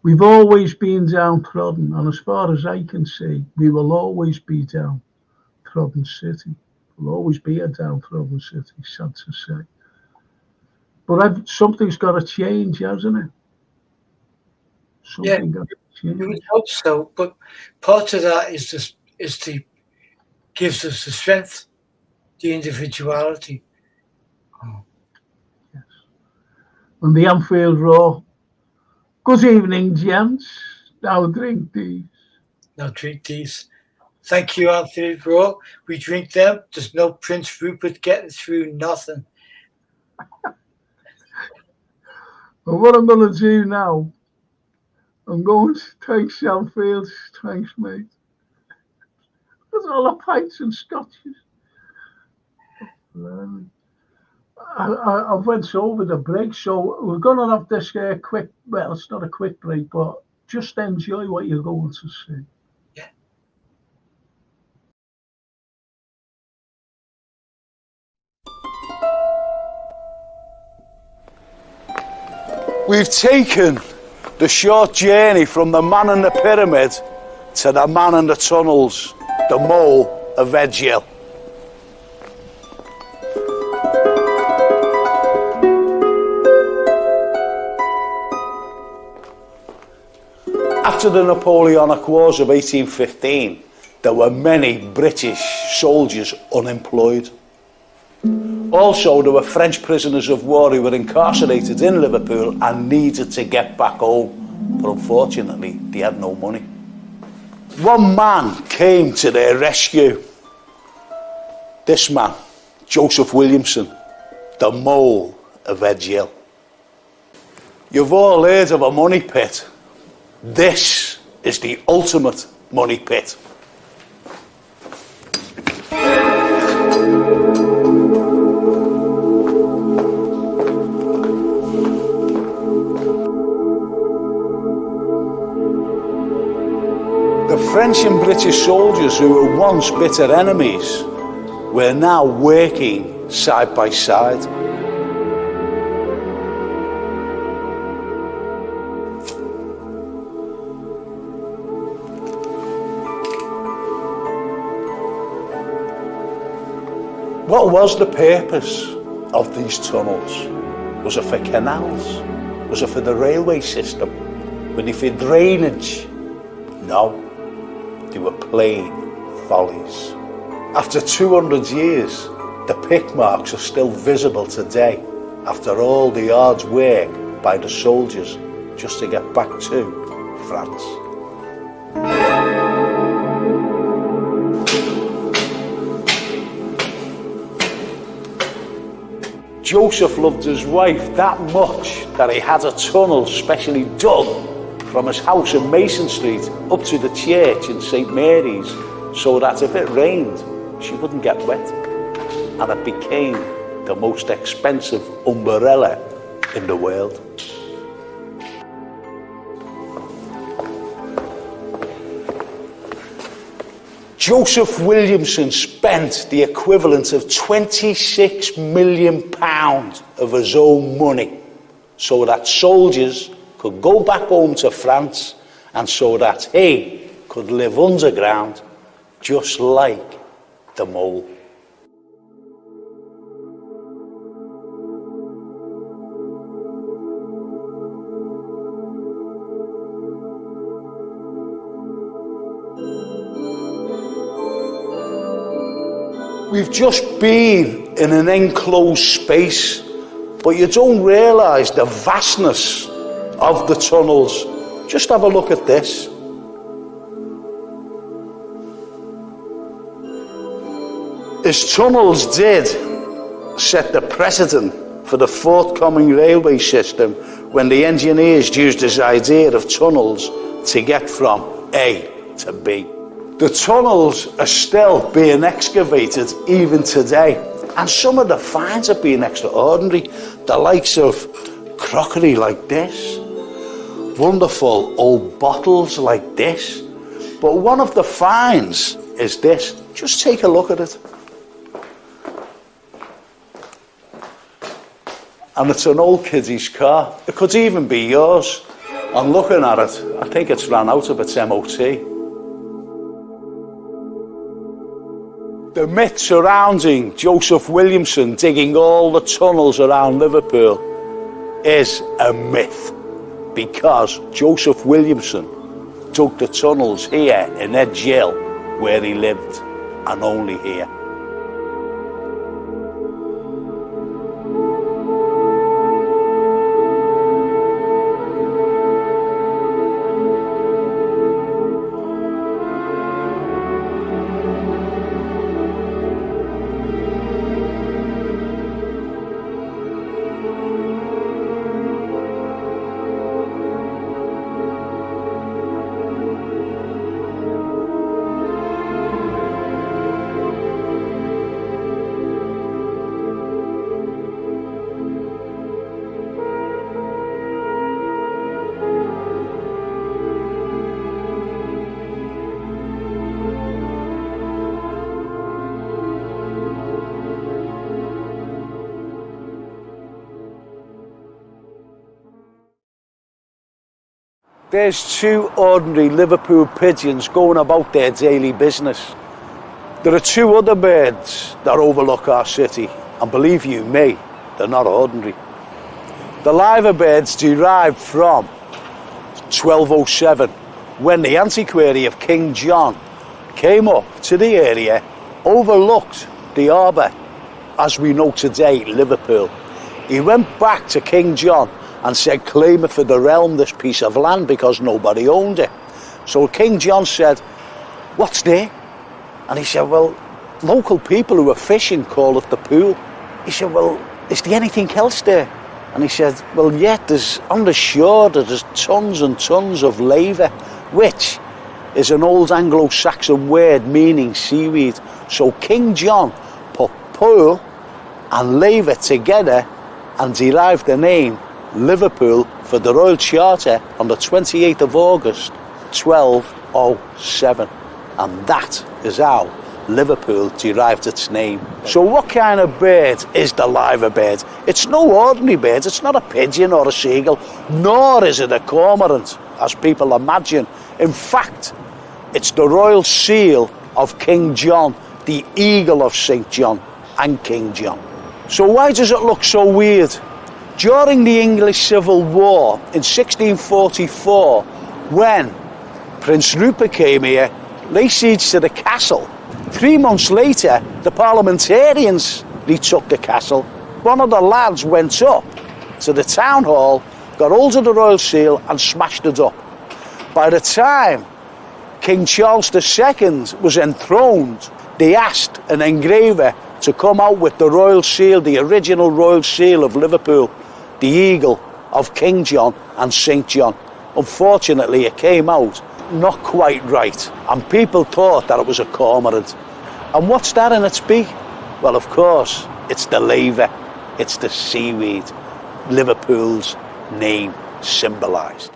we've always been downtrodden, and as far as I can see, we will always be downtrodden city. We'll always be a downtrodden city, sad to say. But something's got to change, hasn't it? Something got to change. You would hope so, but part of that is gives us the strength, the individuality. Oh. Yes. On the Anfield Road. Good evening, gents. Now drink these. Now drink these. Thank you, Anfield Road. We drink them. There's no Prince Rupert getting through nothing. But what I'm going to do now, I'm going to take Anfield. Thanks, mate. There's all the pints and scotches. I went over the break, so we're going to have this quick, well, it's not a quick break, but just enjoy what you're going to see. Yeah. We've taken the short journey from the man in the pyramid to the man in the tunnels, the mole of Edgehill. After the Napoleonic Wars of 1815, there were many British soldiers unemployed. Also, there were French prisoners of war who were incarcerated in Liverpool and needed to get back home, but unfortunately, they had no money. One man came to their rescue. This man, Joseph Williamson, the mole of Edgehill. You've all heard of a money pit. This is the ultimate money pit. The French French and British soldiers who were once bitter enemies were now working side by side. What was the purpose of these tunnels? Was it for canals? Was it for the railway system? Were they for drainage? No, they were plain follies. After 200 years, the pick marks are still visible today after all the hard work by the soldiers just to get back to France. Joseph loved his wife that much that he had a tunnel specially dug from his house in Mason Street up to the church in St Mary's, so that if it rained, she wouldn't get wet. And it became the most expensive umbrella in the world. Joseph Williamson spent the equivalent of £26 million of his own money so that soldiers could go back home to France and so that he could live underground just like the mole. We've just been in an enclosed space, but you don't realise the vastness of the tunnels. Just have a look at this. His tunnels did set the precedent for the forthcoming railway system when the engineers used his idea of tunnels to get from A to B. The tunnels are still being excavated even today, and some of the finds have been extraordinary. The likes of crockery like this, wonderful old bottles like this, but one of the finds is this. Just take a look at it. And it's an old kiddie's car. It could even be yours. I'm looking at it, I think it's run out of its MOT. The myth surrounding Joseph Williamson digging all the tunnels around Liverpool is a myth, because Joseph Williamson dug the tunnels here in Edge Hill where he lived, and only here. There's two ordinary Liverpool pigeons going about their daily business. There are two other birds that overlook our city, and believe you me, they're not ordinary. The liver birds derived from 1207, when the antiquary of King John came up to the area, overlooked the harbour, as we know today, Liverpool. He went back to King John and said, claim it for the realm, this piece of land, because nobody owned it. So King John said, what's there? And he said, well, local people who are fishing call it the pool. He said, well, is there anything else there? And he said, well, yeah, there's on the shore, there's tons and tons of laver, which is an old Anglo-Saxon word meaning seaweed. So King John put pool and laver together and derived the name Liverpool for the Royal Charter on the 28th of August, 1207. And that is how Liverpool derived its name. So what kind of bird is the liver bird? It's no ordinary bird. It's not a pigeon or a seagull, nor is it a cormorant, as people imagine. In fact, it's the royal seal of King John, the eagle of St. John and King John. So why does it look so weird? During the English Civil War in 1644, when Prince Rupert came here, laid siege to the castle, 3 months later, the parliamentarians retook the castle. One of the lads went up to the town hall, got hold of the royal seal and smashed it up. By the time King Charles II was enthroned, they asked an engraver to come out with the royal seal, the original royal seal of Liverpool, the eagle of King John and St. John. Unfortunately, it came out not quite right, and people thought that it was a cormorant. And what's that in its beak? Well, of course, it's the laver, it's the seaweed Liverpool's name symbolised.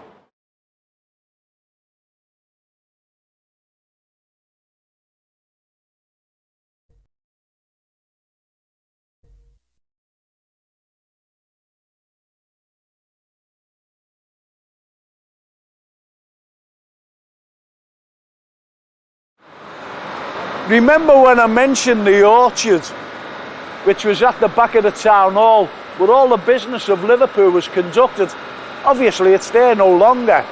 Remember when I mentioned the orchard, which was at the back of the town hall, where all the business of Liverpool was conducted? Obviously, it's there no longer.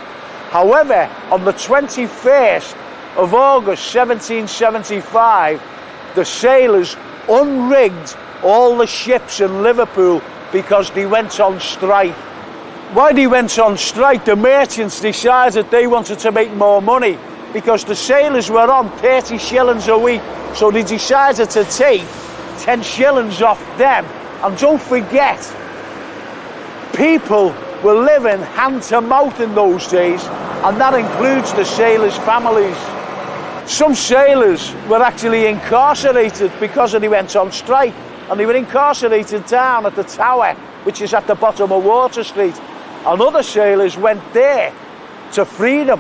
However, on the 21st of August 1775, the sailors unrigged all the ships in Liverpool because they went on strike. Why they went on strike? The merchants decided they wanted to make more money, because the sailors were on 30 shillings a week, so they decided to take 10 shillings off them. And don't forget, people were living hand to mouth in those days, and that includes the sailors' families. Some sailors were actually incarcerated because they went on strike, and they were incarcerated down at the Tower, which is at the bottom of Water Street, and other sailors went there to freedom.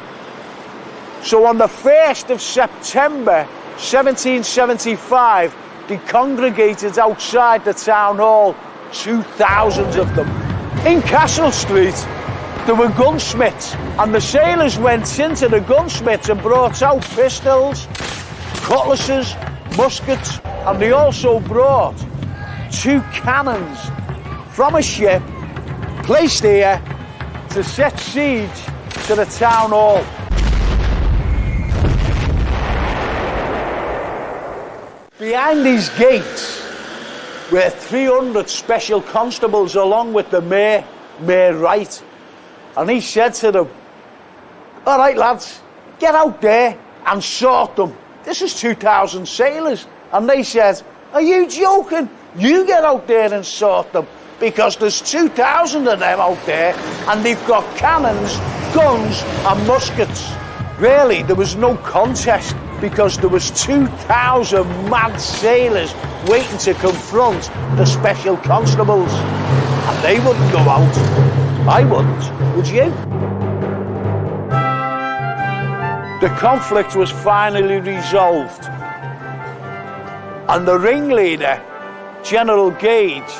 So on the 1st of September 1775, they congregated outside the town hall, 2,000 of them. In Castle Street, there were gunsmiths, and the sailors went into the gunsmiths and brought out pistols, cutlasses, muskets, and they also brought 2 cannons from a ship placed here to set siege to the town hall. Behind these gates were 300 special constables along with the Mayor Wright. And he said to them, "All right, lads, get out there and sort them. This is 2,000 sailors." And they said, "Are you joking? You get out there and sort them, because there's 2,000 of them out there and they've got cannons, guns and muskets." Really, there was no contest, because there was 2,000 mad sailors waiting to confront the special constables. And they wouldn't go out. I wouldn't, would you? The conflict was finally resolved, and the ringleader, General Gage,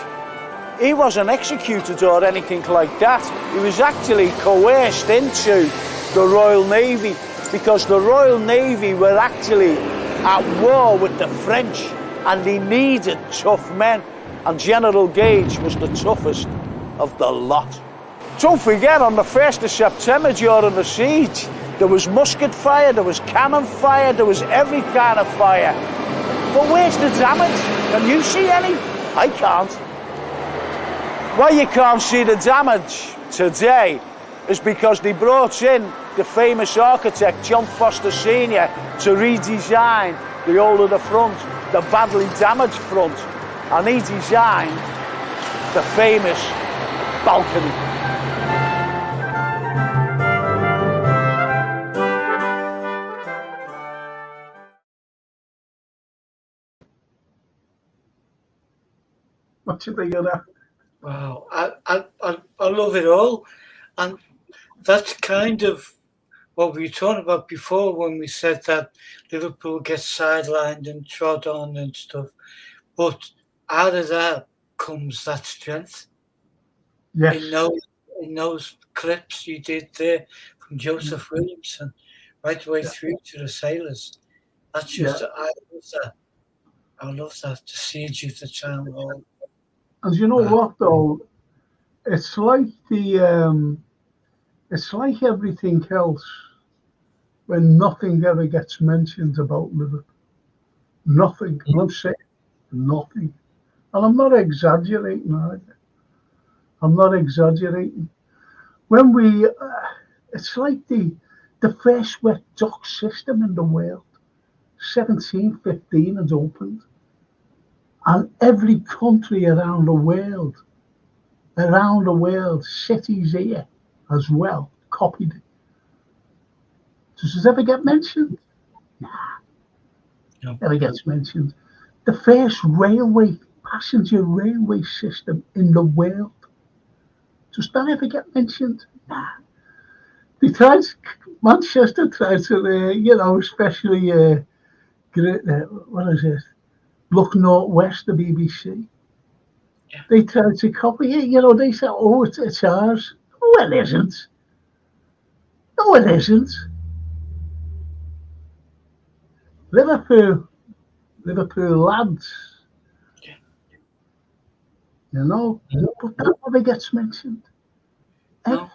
he wasn't executed or anything like that. He was actually coerced into the Royal Navy, because the Royal Navy were actually at war with the French, and they needed tough men, and General Gage was the toughest of the lot. Don't forget, on the 1st of September during the siege, there was musket fire, there was cannon fire, there was every kind of fire. But where's the damage? Can you see any? I can't. Why you can't see the damage today is because they brought in the famous architect John Foster Sr. to redesign the whole of the front, the badly damaged front, and he designed the famous balcony. What do you think of that? Wow, I love it all, and that's kind of what we were talking about before when we said that Liverpool gets sidelined and trod on and stuff. But out of that comes that strength. Yes. In those clips you did there from Joseph Williamson right the way through to the Sailors. That's just, I love that. I love that. The siege of the town hall. And you know what though? It's like it's like everything else when nothing ever gets mentioned about Liverpool. Nothing. And I'm saying nothing. And I'm not exaggerating either. I'm not exaggerating. When it's like the first wet dock system in the world. 1715 had opened. And every country around the world, cities here as well, copied it. Does it ever get mentioned? Nah. No. Never gets mentioned. The first passenger railway system in the world. Does that ever get mentioned? Nah. Manchester tried to, especially, what is it? Look Northwest, the BBC. Yeah. They tried to copy it, they said, oh, it's ours. No, it isn't. No, it isn't. Liverpool lads. Yeah. But that never gets mentioned. No.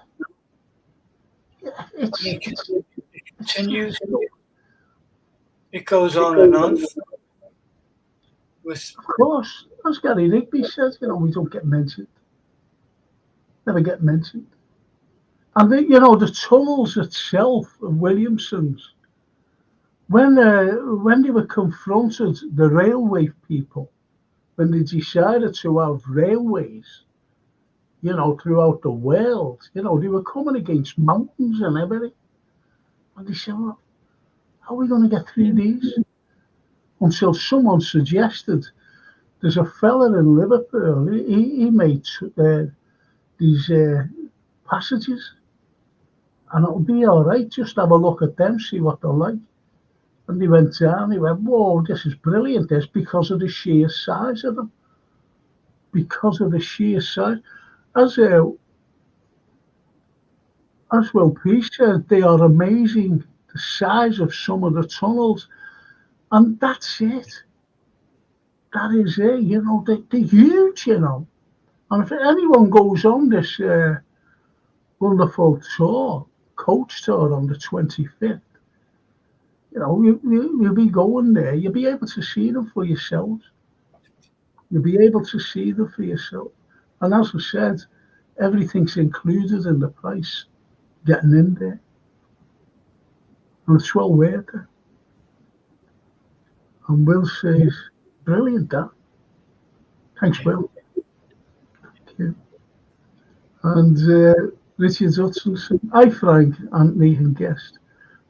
It continues. It goes on and on. Of course, as Gary Rigby says, we don't get mentioned. Never get mentioned. And the tunnels itself of Williamson's, when they were confronted, the railway people, when they decided to have railways, throughout the world, they were coming against mountains and everything. And they said, well, how are we going to get through these? Until someone suggested, there's a fella in Liverpool, he made these passages, and it'll be all right, just have a look at them, see what they're like. And he went down, he went, whoa, this is brilliant, this, because of the sheer size of them. Because of the sheer size. As Will Peace said, they are amazing, the size of some of the tunnels. And that's it. That is it, they're huge, And if anyone goes on this wonderful coach tour on the 25th, you'll be going there. You'll be able to see them for yourselves. You'll be able to see them for yourself. And as I said, everything's included in the price, getting in there. And it's well worth it. And Will says, brilliant, that. Thanks, Will. Thank you. And Richard Hutchinson. Hi, Frank, Anthony, and guest.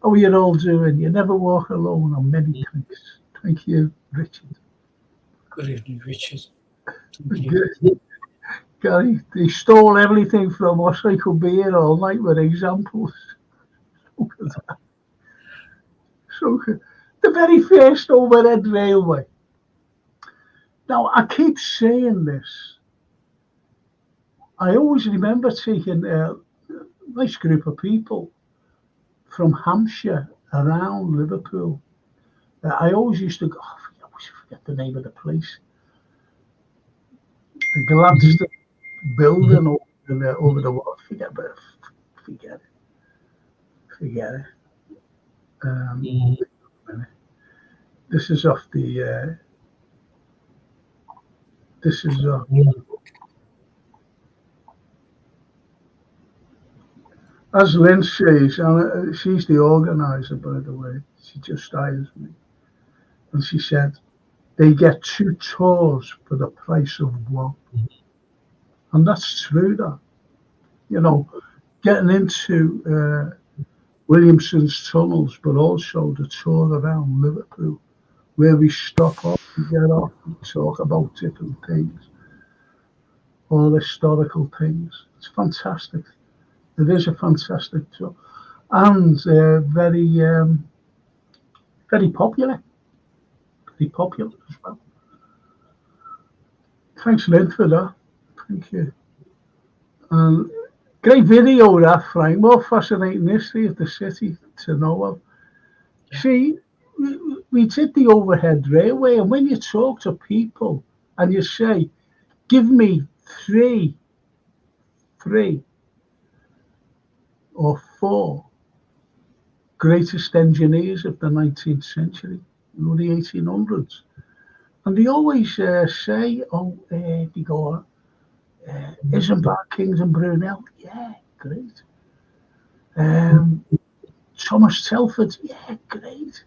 How are you all doing? You never walk alone on many thanks. Thank you, Richard. Good evening, Richard. Gary, they stole everything from us. I could be here all night with examples. So good. The very first overhead railway. Now, I keep saying this. I always remember taking a nice group of people from Hampshire around Liverpool. I always used to go, I always forget the name of the place. The Gladstone building over the wall. Forget it. This is off the. This is off. As Lynn says, and she's the organizer, by the way. She just hires me, and she said they get 2 tours for the price of 1, and that's true. That getting into Williamson's tunnels, but also the tour around Liverpool, where we stop off and get off and talk about different things, all historical things. It's fantastic. It is a fantastic tour. and very popular. Very popular as well. Thanks, Lynn, for that. Thank you. Great video, that, Frank. More fascinating history of the city to know of. Yeah. See, we did the overhead railway, and when you talk to people and you say, give me three or four greatest engineers of the 19th century, the 1800s. And they always say, they go, Isambard, Kings and Brunel, yeah, great. Thomas Telford, yeah, great.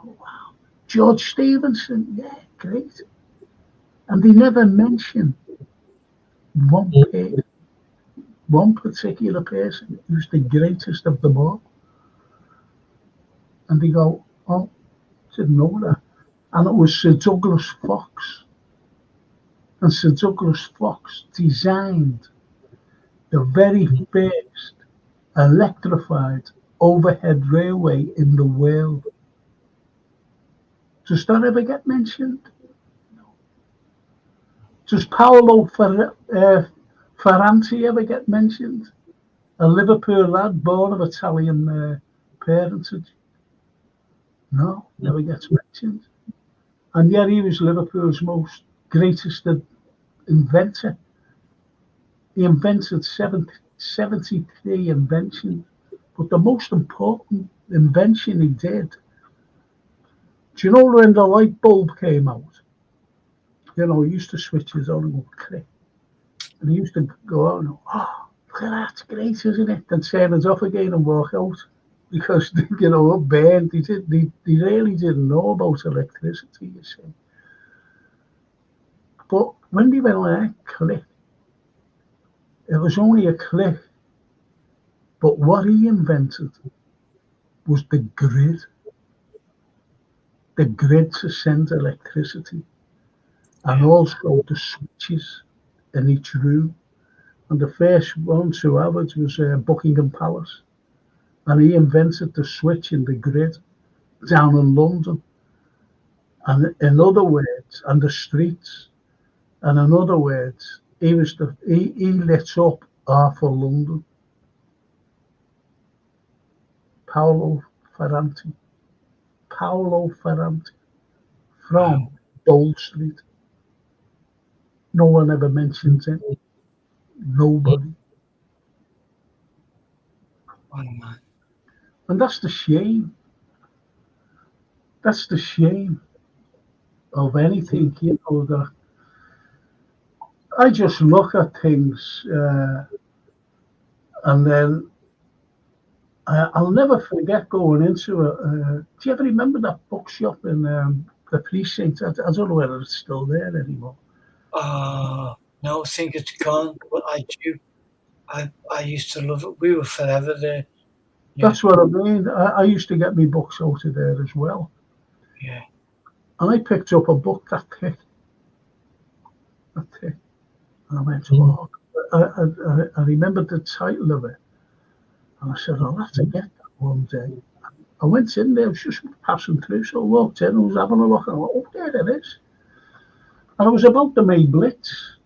Oh, wow. George Stephenson, yeah, great. And they never mention one particular person who's the greatest of them all. And they go, oh, didn't know that. And it was Sir Douglas Fox. And Sir Douglas Fox designed the very first electrified overhead railway in the world. Does that ever get mentioned? No. Does Paolo Ferranti ever get mentioned? A Liverpool lad born of Italian parentage? No, never gets mentioned. And yet he was Liverpool's most greatest inventor. He invented 73 inventions, but the most important invention he did, do you know when the light bulb came out? You know, he used to switch his on and go click. And he used to go out and go, oh, look at that, it's great, isn't it? And turn it off again and walk out. Because, you know, it burned. He really didn't know about electricity, you see. But when they went on that click, it was only a click. But what he invented was the grid to send electricity, and also the switches in each room. And the first one to have it was Buckingham Palace, and he invented the switch in the grid down in London. And in other words, and the streets, and in other words, he lit up half of London. Paolo Ferranti from Bold Street. No one ever mentions it. Nobody. Oh, man. And that's the shame. That's the shame of anything, you know, that I just look at things and then I'll never forget going into do you ever remember that bookshop in the precinct? I don't know whether it's still there anymore. No, I think it's gone, but I do. I used to love it. We were forever there. Yeah. That's what I mean. I used to get my books out of there as well. Yeah. And I picked up a book that thick. And I went, oh, I remembered the title of it. And I said, I'll have to get that one day. I went in there, I was just passing through, so I walked in and was having a look, and I went, oh, there it is. And it was about the May Blitz,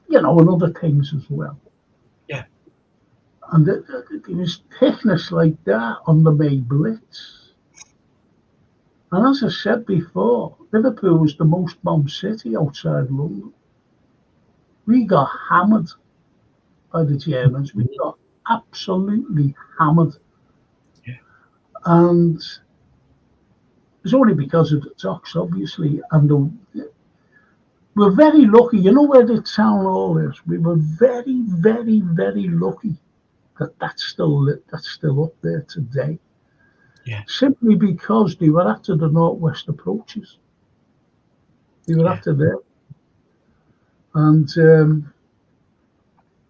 you know, and other things as well. Yeah. And there was thickness like that on the May Blitz. And as I said before, Liverpool was the most bombed city outside London. We got hammered by the Germans. We got absolutely hammered. Yeah. And it's only because of the docks, obviously. And we're very lucky. You know where the town hall is? We were very, very, very lucky that that's still up there today. Yeah. Simply because they were after the northwest approaches. They were after there. And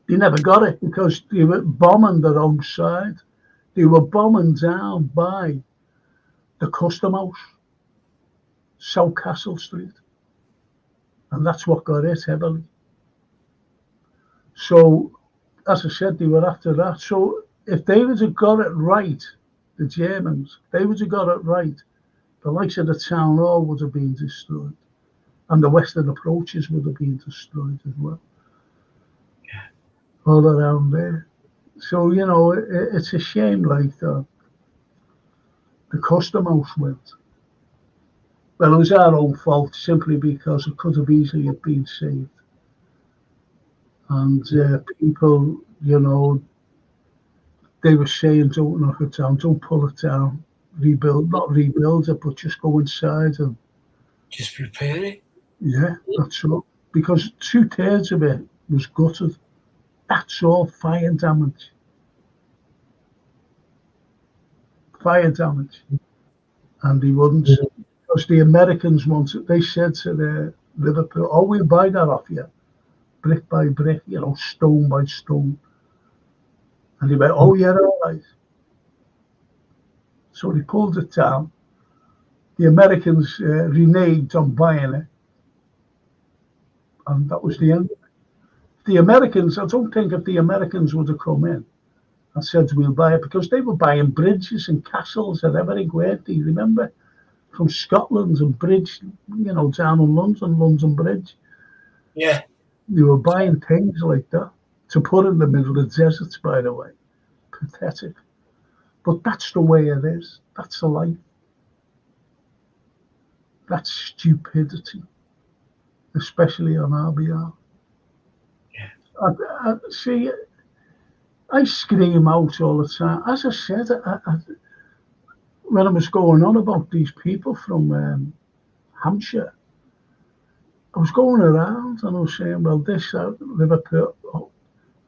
they never got it because they were bombing the wrong side. They were bombing down by the Custom House, South Castle Street. And that's what got hit heavily. So, as I said, they were after that. So if they would have got it right, the Germans, they would have got it right, the likes of the town hall would have been destroyed, and the western approaches would have been destroyed as well, all around there. So, you know, it's a shame, like, the custom house went. Well, it was our own fault simply because it could have easily have been saved. And people, you know, they were saying, don't knock it down, don't pull it down, rebuild, not rebuild it, but just go inside and just repair it. Yeah, that's all. Because 2/3 of it was gutted. That's all fire damage. Fire damage. And he wouldn't. Because the Americans wanted, they said to the Liverpool, oh, we'll buy that off you, brick by brick, you know, stone by stone. And he went, oh, yeah, all right. So they pulled it down. The Americans reneged on buying it. And that was the end. The Americans, I don't think if the Americans would have come in and said, we'll buy it, because they were buying bridges and castles and everything, weren't they? Remember? From Scotland and bridge, you know, down in London Bridge. Yeah. They were buying things like that to put in the middle of the deserts, by the way. Pathetic. But that's the way it is. That's the life. That's stupidity, especially on our behalf. Yeah. See, I scream out all the time. As I said, when I was going on about these people from Hampshire, I was going around and I was saying, well, this Liverpool, oh,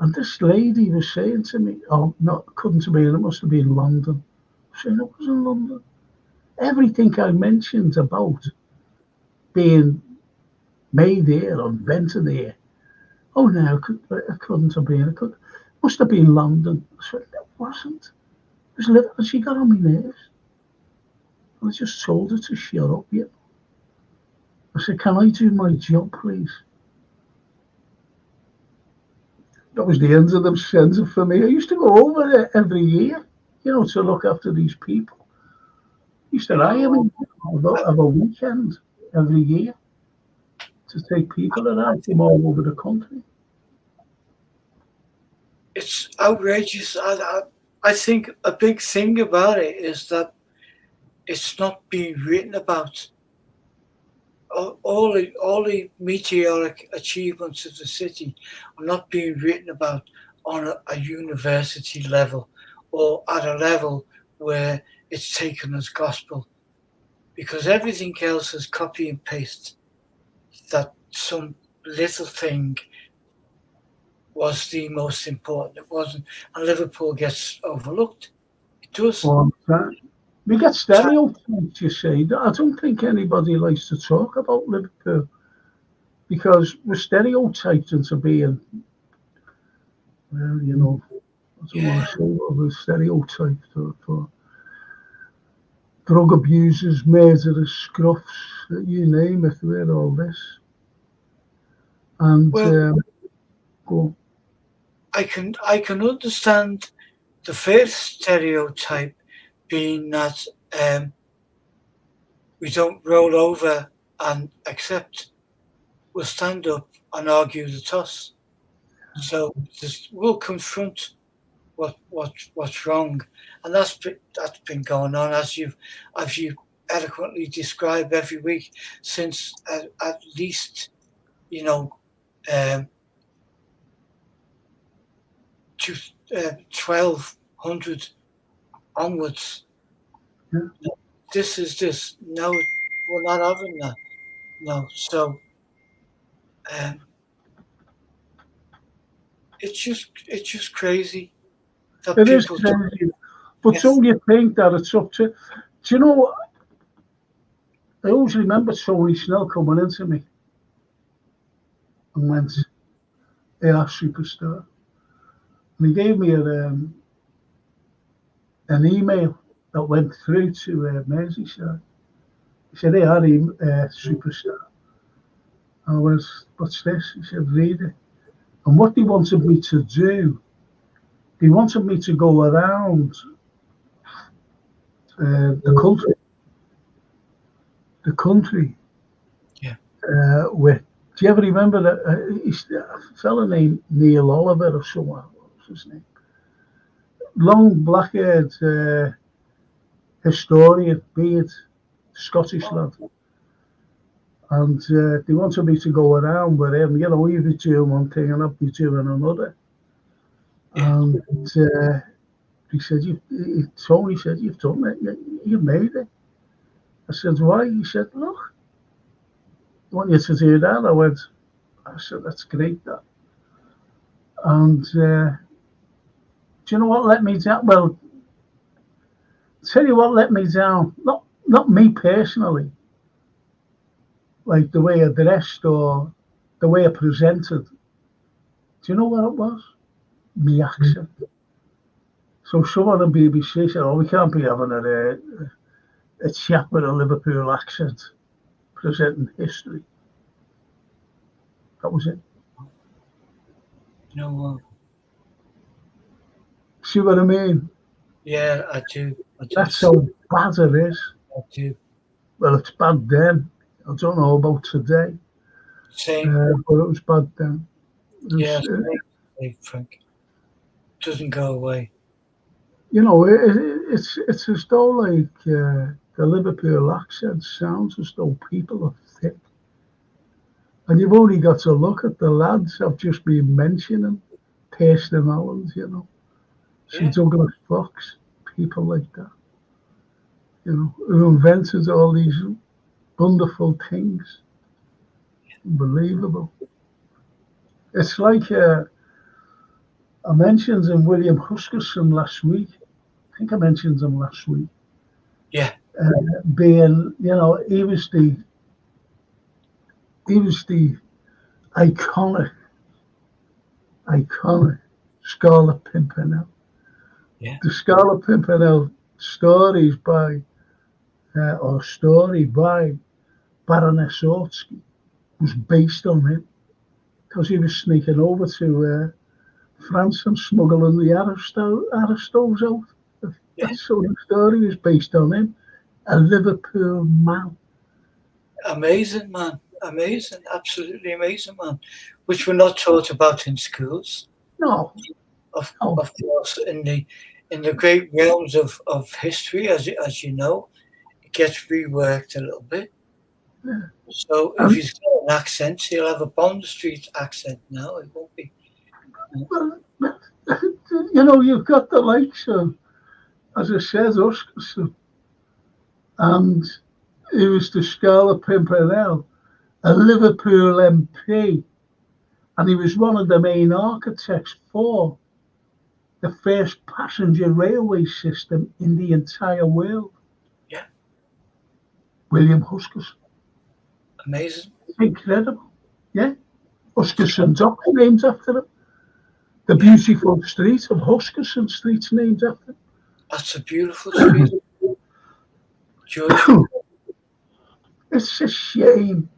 and this lady was saying to me, oh, no, it couldn't have been, it must have been London. I said, it was in London. Everything I mentioned about being made here or invented here, oh no, it couldn't have been. It must have been London. I said, it wasn't. It was and she got on my nerves. And I just told her to shut up. Yeah. I said, can I do my job, please? That was the end of the sentence for me. I used to go over there every year, you know, to look after these people. I used to hire me of a weekend every year to take people around from all over the country. It's outrageous. I think a big thing about it is that it's not being written about. All the meteoric achievements of the city are not being written about on a university level or at a level where it's taken as gospel, because everything else is copy and paste. That some little thing was the most important. It wasn't, and Liverpool gets overlooked. It does. We get stereotypes, you see. I don't think anybody likes to talk about Liverpool because we're stereotyped into being, well, you know, I don't want to say what we're stereotyped for drug abusers, murderers, scruffs, you name it, we're all this. And go. I can understand the first stereotype being that we don't roll over and accept. We'll stand up and argue the toss. So we'll confront what's wrong, and that's been going on as you eloquently describe every week since at least 1200 onwards. Yeah. This is just no, we're not having that. No, so it's just crazy. It is crazy, but don't you think that it's up to? Do you know what? I always remember Tony Snell coming into me and went, "Hey, our superstar," and he gave me an email that went through to Merseyside. He said, "Hey, Harry, superstar." I was, "What's this?" He said, "Read it." And what they wanted me to do they wanted me to go around the country. The country. Yeah. With, do you ever remember that a fella named Neil Oliver or someone? What was his name? Long black-haired historian, beard, Scottish lad. And they wanted me to go around with him. You know, he'd be doing one thing and I'd be doing another. Yeah. And he said, Tony said, you've done it. You made it. I said, why? He said, look, I want you to do that. I said, that's great, that. And do you know what let me down? Well, tell you what let me down. Not me personally, like the way I dressed or the way I presented. Do you know what it was? Me accent. So someone on BBC said, oh, we can't be having a chap with a Liverpool accent presenting history. That was it. No. See what I mean? Yeah, I do. That's how bad it is. I do. Well, it's bad then. I don't know about today. Same. But it was bad then. Yeah, same, Frank. Doesn't go away. You know, it's as though like the Liverpool accent sounds as though people are thick. And you've only got to look at the lads I've just been mentioning, Kirsten Allen, you know, Sir Douglas Fox, people like that, you know, who invented all these wonderful things. Unbelievable. It's like I mentioned in William Huskerson last week. I think I mentioned him last week. Yeah. Being, you know, he was the iconic Scarlet Pimpernel. Yeah. The Scarlet Pimpernel story by Baroness Ortsky was based on him because he was sneaking over to France and smuggling the Aristos out. That's so the story was based on him. A Liverpool man. Amazing, man. Amazing. Absolutely amazing, man. Which we're not taught about in schools. No. Of course, in the great realms of history, as you know, it gets reworked a little bit. Yeah. So if he's got an accent, he'll have a Bond Street accent now. It won't be. Well, you know, you've got the likes of, as I said, Oscarson, and he was the Scarlet Pimpernel, a Liverpool MP, and he was one of the main architects for the first passenger railway system in the entire world. Yeah. William Huskerson. Amazing. Incredible. Yeah. Huskerson Dock named after him. The beautiful street of Huskerson Street's named after him. That's a beautiful street. George. It's a shame.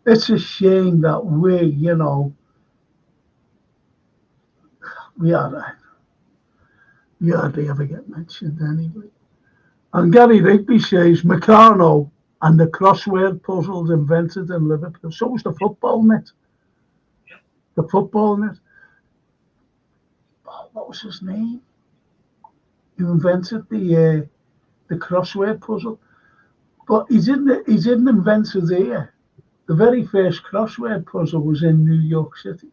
It's a shame that we, you know, we hardly ever get mentioned anyway. And Gary Rigby says Meccano and the crossword puzzles invented in Liverpool. So was the football net. The football net. Oh, what was his name? Who invented the crossword puzzle? But he didn't invent it here. The very first crossword puzzle was in New York City,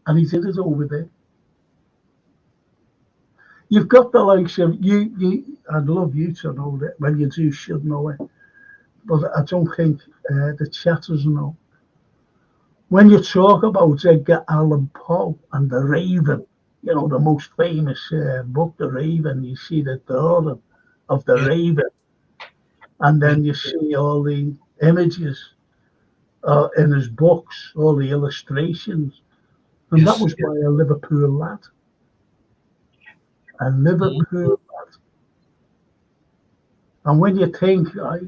and he did it over there. You've got the likes of you. I'd love you to know that. Well, you do should know it, but I don't think the chatters know. When you talk about Edgar Allan Poe and the Raven, you know, the most famous book, The Raven, you see the drawing of the Raven, and then you see all the images in his books, all the illustrations, and that was by a Liverpool lad. A Liverpool lad. And when you think, well,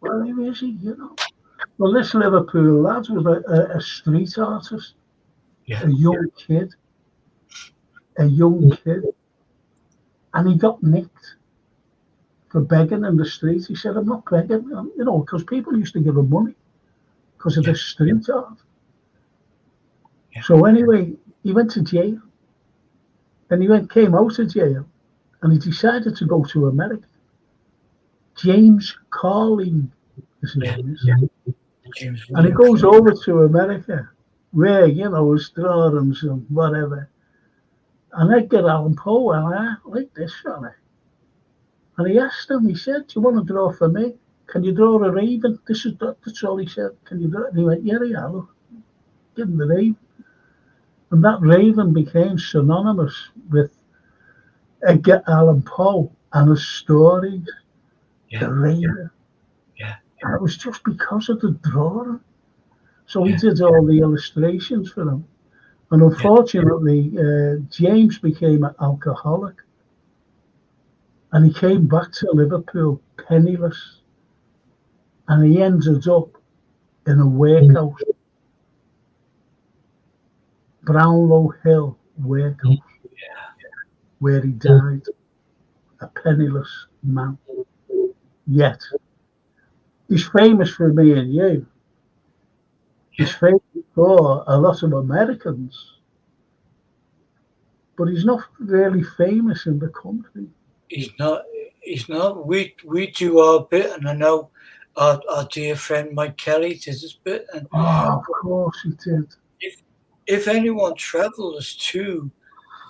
who is he, you know? Well, this Liverpool lad was a street artist, a young kid, a young kid, and he got nicked for begging in the street. He said, "I'm not begging," you know, because people used to give him money because of the street art. So anyway, he went to jail. Then he came out of jail, and he decided to go to America. James Carlyle, his name is. And he goes over to America, where, you know, his drawings and whatever. And Edgar Allan Poe, and I like this fella. And he asked him, he said, "Do you want to draw for me? Can you draw a raven?" That's all he said. "Can you draw it?" And he went, "Yeah, look, give him the raven." And that raven became synonymous with Edgar Allan Poe and his stories, the raven. And it was just because of the drawing. So he did all the illustrations for him. And unfortunately, James became an alcoholic. And he came back to Liverpool penniless. And he ended up in a workhouse, Brownlow Hill workhouse, where he died, a penniless man. Yet, he's famous for me and you. He's famous for a lot of Americans. But he's not really famous in the country. He's not. We do our bit, and I know our dear friend Mike Kelly did his bit. And of course he did. If anyone travels to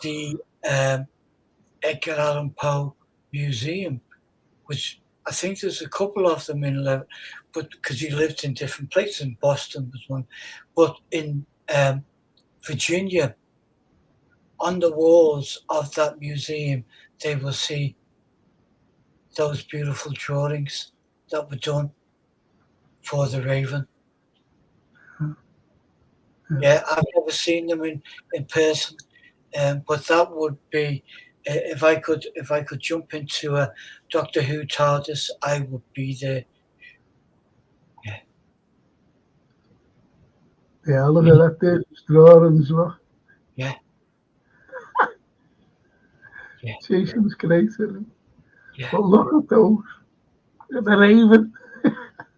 the Edgar Allan Poe Museum, which I think there's a couple of them in Lebanon, but because he lived in different places, in Boston was one, but in Virginia, on the walls of that museum, they will see those beautiful drawings that were done for the Raven. Yeah, I've never seen them in person, but that would be if I could jump into a Doctor Who TARDIS, I would be there. Yeah, look at that. There's drawings, look. Yeah. Jason's great, isn't he? Yeah. But look at those. The Raven.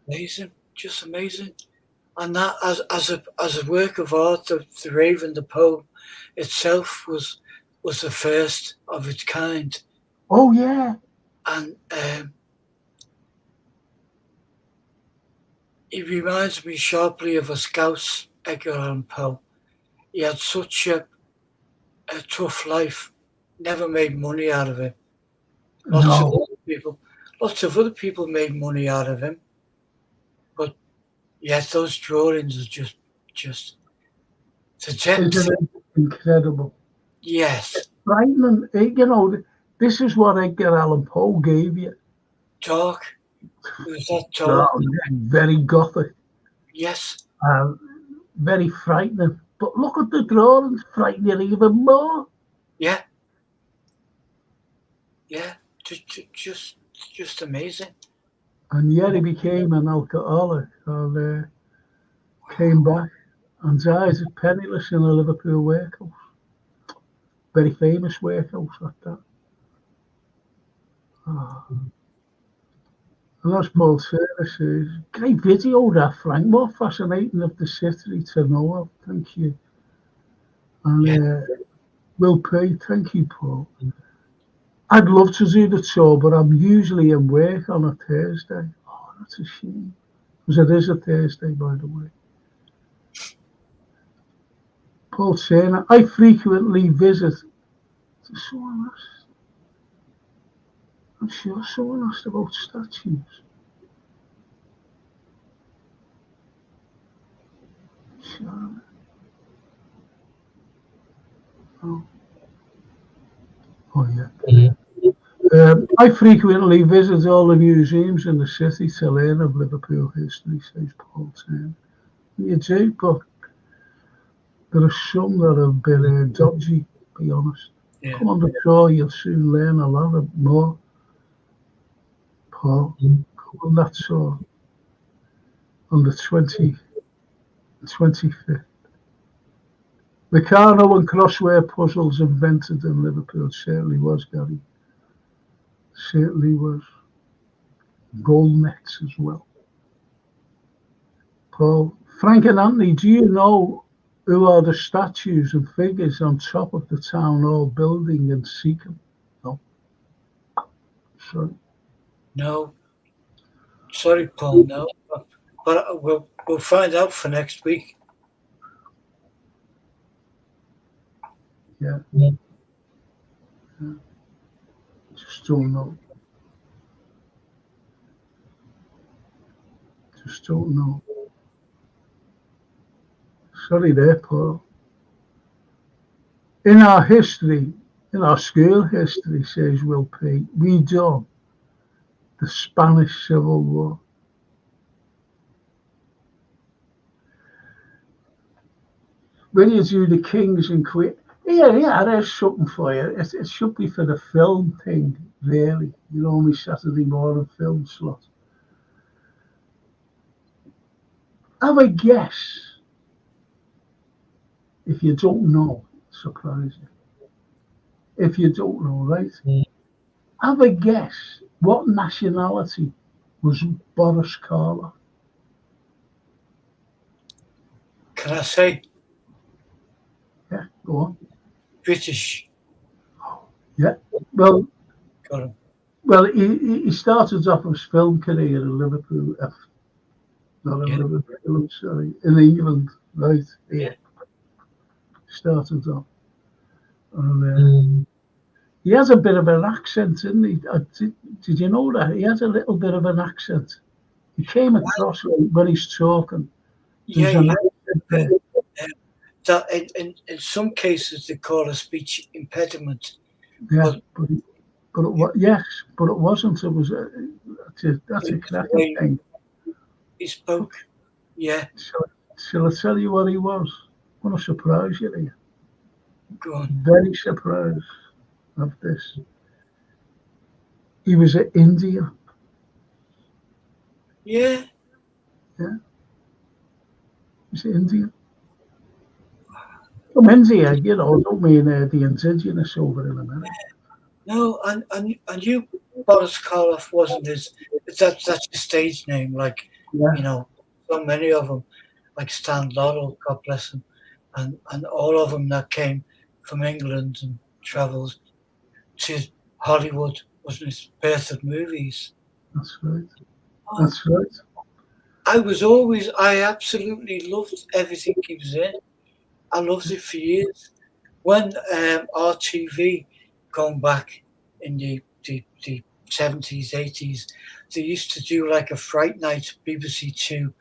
Amazing, just amazing. And that as a work of art, the Raven, the poem itself was the first of its kind. Oh yeah. And it reminds me sharply of a Scouse, Edgar Allan Poe. He had such a tough life, never made money out of it. Lots of other people made money out of him. But yes, those drawings are just the depth. Isn't it incredible? Yes. It's frightening. You know, this is what Edgar Allan Poe gave you. Dark. Was that dark? Very gothic. Yes. Very frightening. But look at the drawings, frighten you even more. Yeah. Yeah. Just amazing. And yet he became an alcoholic and came back and died penniless in a Liverpool warehouse. Very famous warehouse like that. And as Paul says, great video that, Frank. More fascinating of the city to know of. Thank you. And Will P, thank you, Paul. I'd love to do the tour, but I'm usually in work on a Thursday. Oh, that's a shame. Because it is a Thursday, by the way. Paul saying, I frequently visit. Someone asked. I'm sure someone asked about statues. Sure. Oh yeah. Mm-hmm. I frequently visit all the museums in the city to learn of Liverpool history, says Paul Turner. You do, but there are some that have been dodgy, to be honest. Yeah. Come on the tour, you'll soon learn a lot more. Paul, come on that tour on the 25th. Meccano and crossword puzzles invented in Liverpool. Certainly was, Gary. Certainly was. Gold nets as well. Paul, Frank and Anthony, do you know who are the statues and figures on top of the town hall building in Seacombe? No. Sorry. No. Sorry, Paul, no. But we'll find out for next week. Yeah. Just don't know. Just don't know. Sorry there, Paul. In our history, in our school history, says Will P., we done the Spanish Civil War. When you do the kings and queens, yeah, there's something for you. It should be for the film thing, really. You know, only Saturday morning film slot. Have a guess. If you don't know, surprise you. If you don't know, right? Have a guess. What nationality was Boris Karloff? Can I say? Yeah, go on. British. Yeah, well, Got him. well, he started off his film career in Liverpool, not in Liverpool, sorry, in England, right? Yeah. Started off. And he has a bit of an accent, didn't he? Did you know that? He has a little bit of an accent. He came across when he's talking. There's an accent there. That in some cases they call a speech impediment. Yeah, but it wasn't. It was that's a cracking thing. He spoke. Yeah. Shall I tell you what he was? I'm going to surprise you here. Go on. Very surprised of this. He was an Indian. Yeah. Yeah. He's Indian. From India, you know, don't mean the indigenous over in America. No, and you, Boris Karloff wasn't that's his stage name, like, you know, so many of them, like Stan Laurel, God bless him, and all of them that came from England and travelled to Hollywood, wasn't his birth of movies. That's right. That's right. I absolutely loved everything he was in. I loved it for years. When RTV, going back in the 70s, 80s, they used to do like a Fright Night, BBC Two,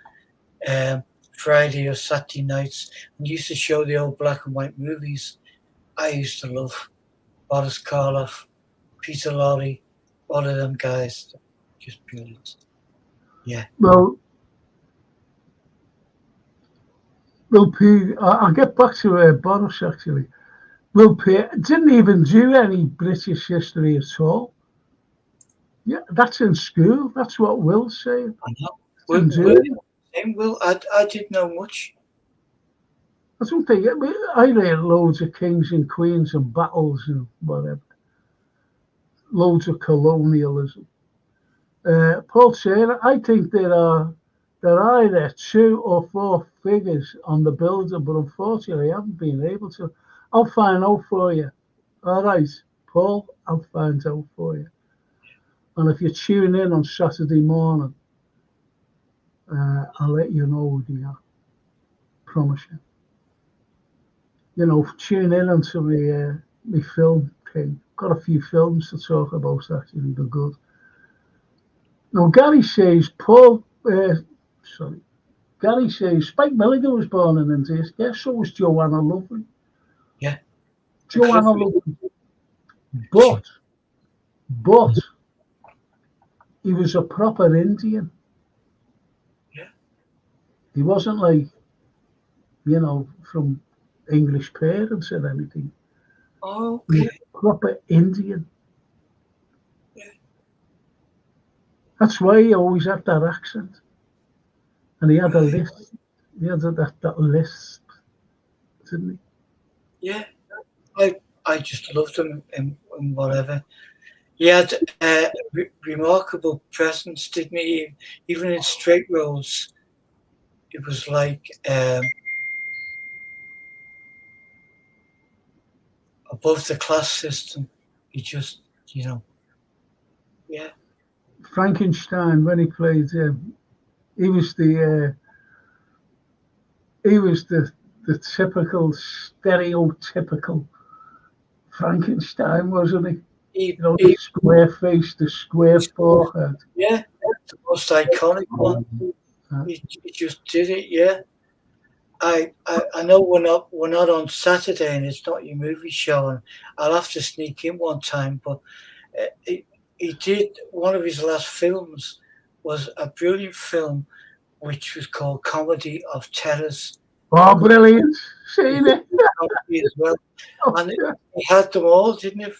Friday or Saturday nights, and used to show the old black and white movies. I used to love Boris Karloff, Peter Lorre, all of them guys. Just brilliant. Yeah. Well, P, I'll get back to Boris actually. Will P didn't even do any British history at all. Yeah, that's in school. That's what Will's saying. I know. Will, I didn't know much. I don't think I read loads of kings and queens and battles and whatever. Loads of colonialism. Paul saying, I think there are either 2 or 4 figures on the building, but unfortunately I haven't been able to. I'll find out for you. All right, Paul, I'll find out for you. And if you tune in on Saturday morning, I'll let you know who they are. Promise you. You know, tune in onto my film thing. Got a few films to talk about, actually, they're good. Now, Gary says, Gary says, Spike Milligan was born in India. Yes, so was Joanna Lovely. Yeah. Joanna Lovely. But, he was a proper Indian. Yeah. He wasn't like, you know, from English parents or anything. Oh, He okay. was a proper Indian. Yeah. That's why he always had that accent. And he had a list. He had that lisp, didn't he? Yeah, I just loved him in whatever. He had a remarkable presence, didn't he? Even in straight roles, it was like above the class system. He just, yeah. Frankenstein, when he played him, he was the the typical stereotypical Frankenstein, wasn't he? He, The square face, the square forehead. yeah, the most iconic one. He just did it, yeah. I know we're not on Saturday and it's not your movie show, and I'll have to sneak in one time. But he did one of his last films was a brilliant film which was called Comedy of Terrors. Oh, brilliant! Seen it as well, and he had them all, didn't he?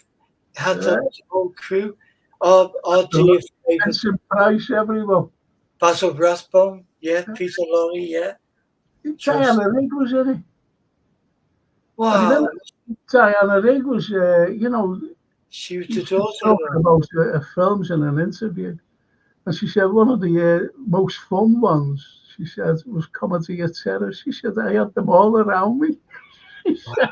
Had the whole crew. Vincent Price, everyone. Basil Rathbone, yeah, Peter Lorre, yeah. Diana Rigg was in it. Wow. Diana Rigg was, she was the daughter talking about her films in an interview. And she said one of the most fun ones, she said, was Comedy of Terror. She said, I had them all around me. She said,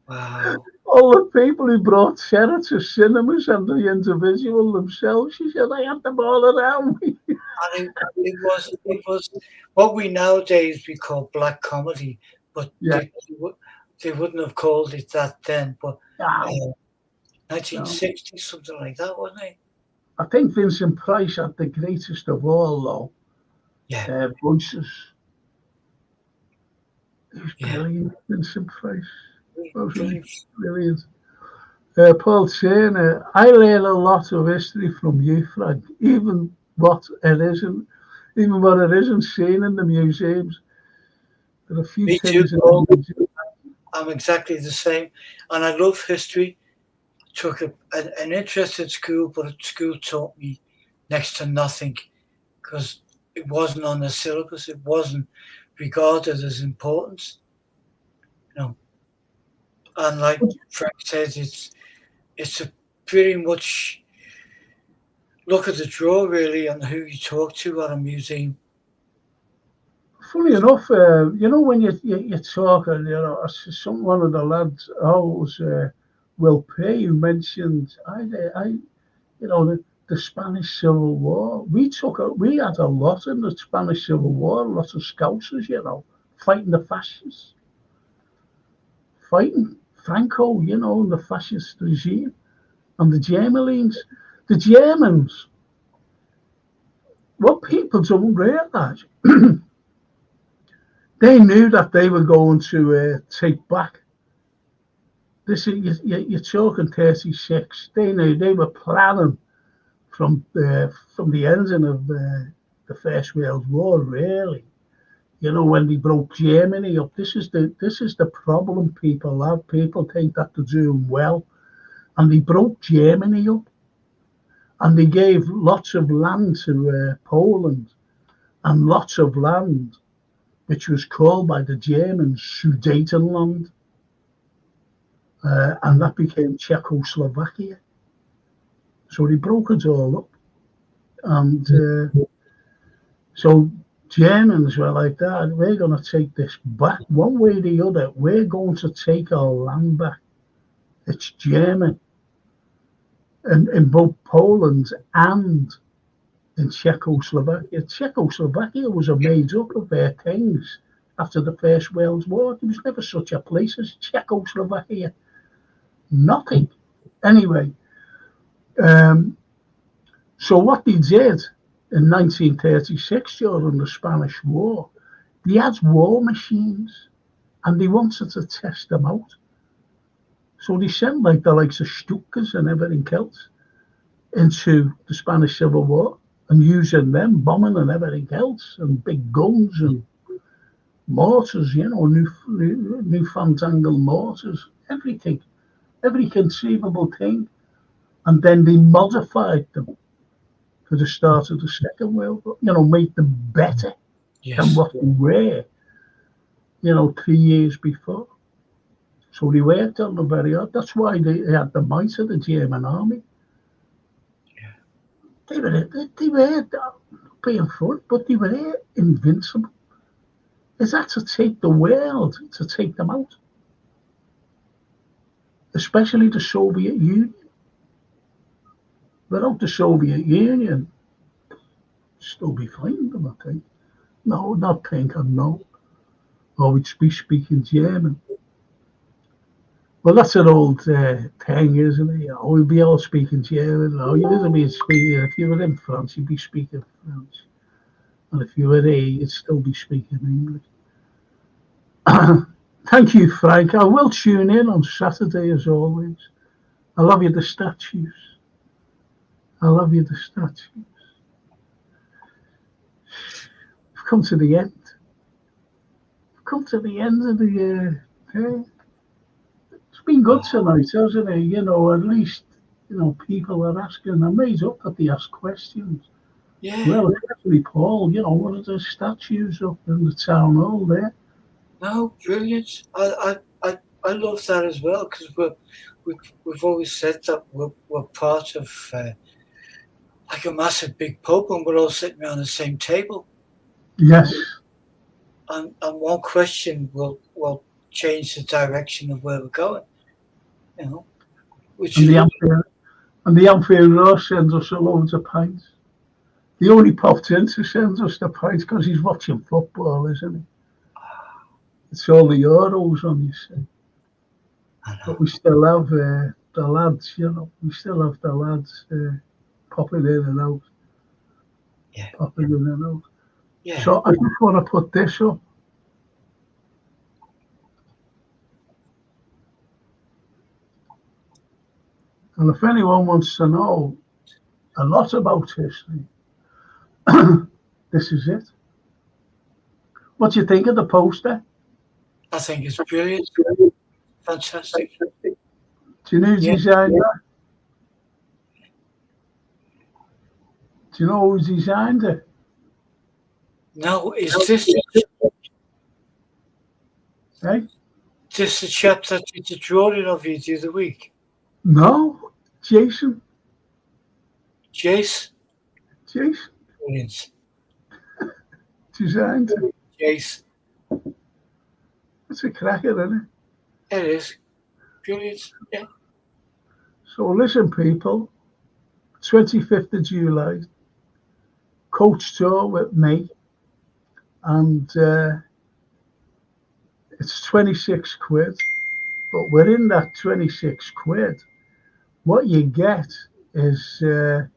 wow. All the people who brought terror to cinemas and the individual themselves, she said, I had them all around me. And it was what we nowadays we call black comedy, but they wouldn't have called it that then. But 1960, something like that, wasn't it? I think Vincent Price had the greatest of all, though. Yeah. Voices. He was brilliant, Vincent Price. Brilliant. Paul Turner, I learn a lot of history from you, Frank, even what it isn't seen in the museums. There are a few Me things too. I'm exactly the same. And I love history. Took an interest in school, but school taught me next to nothing because it wasn't on the syllabus. It wasn't regarded as important. And like Frank says, it's a pretty much look at the draw really on who you talk to at a museum. Funny enough, when you're talking, one of the lads, Will P, who mentioned, the Spanish Civil War. We had a lot in the Spanish Civil War, a lot of Scousers, fighting the fascists, fighting Franco, and the fascist regime, and the Germans. The Germans, what people don't realise, they knew that they were going to take back. You're talking 36. They knew they were planning from the ending of the First World War, really. When they broke Germany up. This is the problem people have. People think that they're doing well, and they broke Germany up, and they gave lots of land to Poland, and lots of land which was called by the Germans Sudetenland, and that became Czechoslovakia. So they broke it all up, and so Germans were like that. We're going to take this back one way or the other. We're going to take our land back. It's German, and in both Poland and in Czechoslovakia. Czechoslovakia was a made up of their things after the First World War. There was never such a place as Czechoslovakia. Nothing. Anyway, so what they did in 1936 during the Spanish War, they had war machines and they wanted to test them out. So they sent like the likes of Stukas and everything else into the Spanish Civil War and using them, bombing and everything else, and big guns and mortars, new fandangled mortars, everything, every conceivable thing. And then they modified them for the start of the Second World War, made them better than what they were, 3 years before. So they worked on them very hard. That's why they had the might of the German army. They were being fun, but they were invincible. Is that to take the world, to take them out? Especially the Soviet Union. Without the Soviet Union, still be fighting them, I think. No, not think, I know. Or we'd be speaking German. Well, that's an old thing, isn't it? Oh, we'd be all speaking German. Oh, you wouldn't be speaking. If you were in France, you'd be speaking French. And if you were here, you'd still be speaking English. Thank you, Frank. I will tune in on Saturday, as always. I love you, the statues. I love you, the statues. We've come to the end. We've come to the end of the year. It's been good tonight, hasn't it? You know, at least, you know, people are asking. I'm made up that they ask questions. Yeah. Well, especially Paul, you know, one of the statues up in the town hall there. No, brilliant. I love that as well, because we've always said that we're part of like a massive big pub, and we're all sitting around the same table. Yes. And one question will change the direction of where we're going. You know, and the Ampere sends us loads of pints. He only popped in to send us the pints because he's watching football, isn't he? It's all the Euros on, you see. But we still have the lads, you know. We still have the lads popping in and out. Yeah. Popping in and out. Yeah. So I just want to put this up. And if anyone wants to know a lot about history, this is it. What do you think of the poster? I think it's brilliant. Fantastic. Do you know who designed that? Do you know who designed it? No, is this Hey? this the chap that did the drawing of you the other week? No, Jason. Jace? Jason Brilliant. designed it. Jace. It's a cracker, isn't it? It is. Brilliant. Yeah. So listen, people. 25th of July, coach tour with me, and it's 26 quid. But within that 26 quid, what you get is a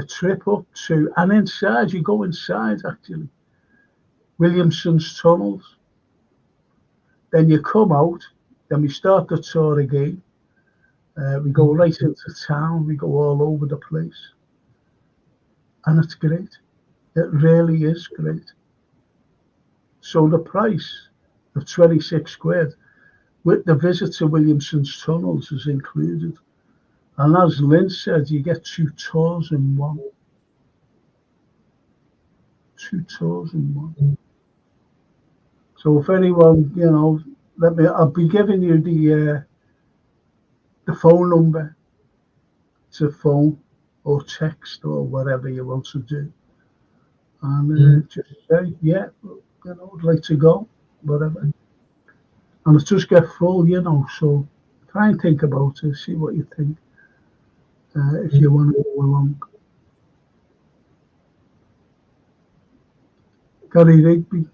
trip up to, and inside, you go inside actually, Williamson's tunnels. Then you come out, then we start the tour again. We go right into town, we go all over the place. And it's great. It really is great. So the price of 26 quid with the visit to Williamson's tunnels is included. And as Lynn said, you get 2 tours in one. 2 tours in one. So if anyone, you know, I'll be giving you the phone number to phone or text or whatever you want to do. And just say, yeah, you know, I'd like to go, whatever. And it just get full, you know, so try and think about it, see what you think, if you want to go along. Gary Rigby.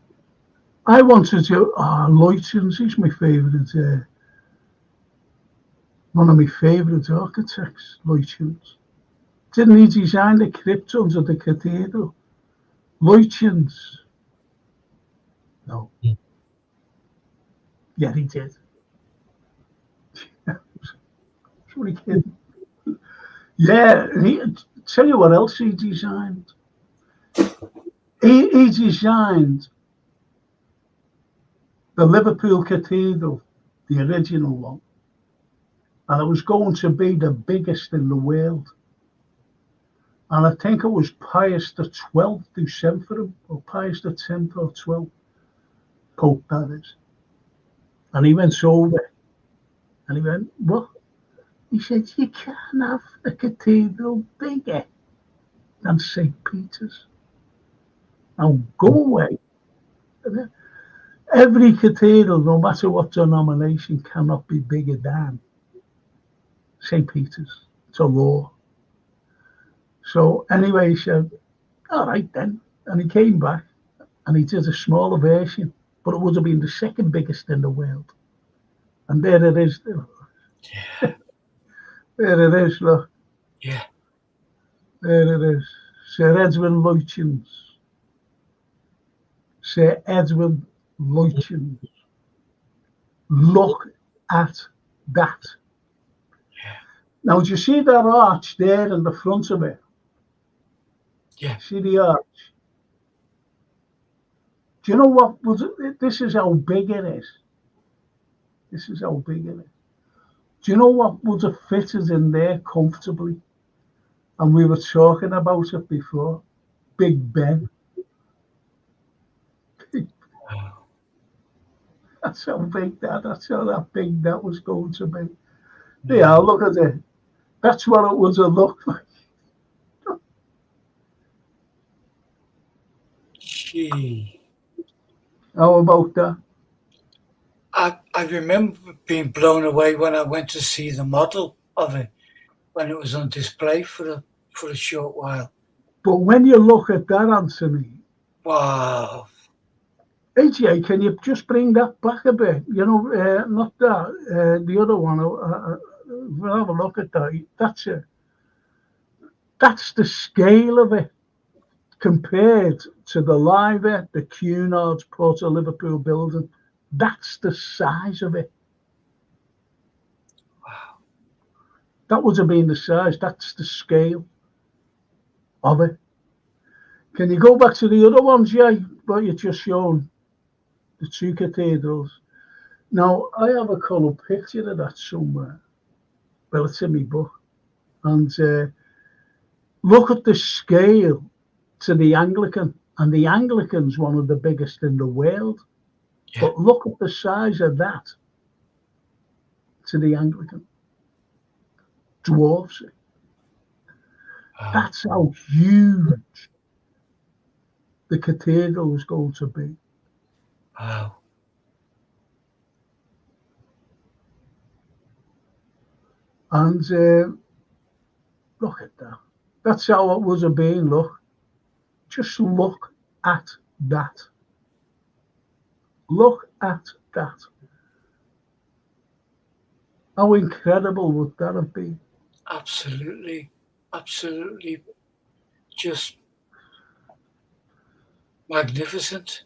I wanted to, Luytens, he's my favourite, one of my favourite architects, Luytens. Didn't he design the crypt under the cathedral? Luytens. No. Yeah, he did. Sorry, kidding. Yeah, tell you what else he designed. He designed the Liverpool Cathedral, the original one. And it was going to be the biggest in the world. And I think it was Pius XII who sent for him, or Pius X or 12, Pope that is. And he went over And he went, what? He said, you can't have a cathedral bigger than St. Peter's. Now go away. Every cathedral, no matter what denomination, cannot be bigger than St. Peter's. It's a law. So anyway, he said, all right then. And he came back and he did a smaller version, but it would have been the second biggest in the world. And there it is. Yeah. There it is, look. Yeah. There it is. Sir Edwin Lutyens. Sir Edwin Lutyens. Look at that. Yeah. Now, do you see that arch there in the front of it? Yeah. See the arch? Do you know what was it? This is how big it is. This is how big it is. Do you know what would have fitted in there comfortably? And we were talking about it before. Big Ben. Wow. That's how big that. That's how that big that was going to be. Yeah, look at it. That's what it would have looked like. Gee. How about that? I remember being blown away when I went to see the model of it when it was on display for a short while. But when you look at that, Anthony, wow. AJ, can you just bring that back a bit? You know, not that, the other one. We'll have a look at that. That's it. That's the scale of it compared to the Liver, the Cunard's Port of Liverpool building. That's the size of it. Wow. That would have been the size. That's the scale of it. Can you go back to the other ones, Jay? What you just shown, the two cathedrals. Now, I have a coloured picture of that somewhere. Well, it's in my book. And look at the scale to the Anglican. And the Anglican's one of the biggest in the world. Yeah. But look at the size of that to the Anglican. Dwarfs it. Wow. That's how huge the cathedral is going to be. Wow. And look at that. That's how it would have been, look. Just look at that. Look at that. How incredible would that have been? Absolutely. Absolutely. Just magnificent.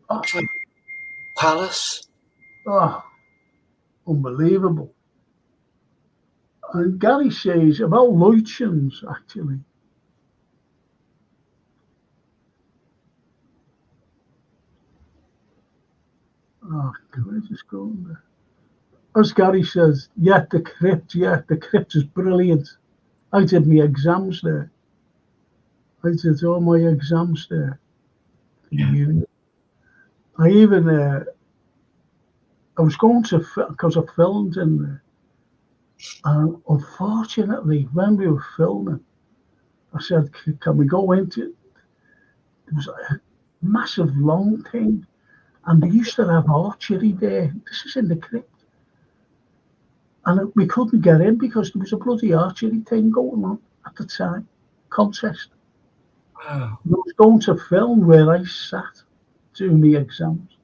Oh, It's like a palace. oh, unbelievable. And Gary says about Lutyens, actually. Oh, can I just go in there? As Gary says, yeah, the crypt is brilliant. I did my exams there. I did all my exams there. Yeah. I even, I was going to, because I filmed in there. And unfortunately, when we were filming, I said, can we go into it? It was a massive long thing. And they used to have archery there. This is in the crypt. And we couldn't get in because there was a bloody archery thing going on at the time. Contest. Wow. I was going to film where I sat doing the exams.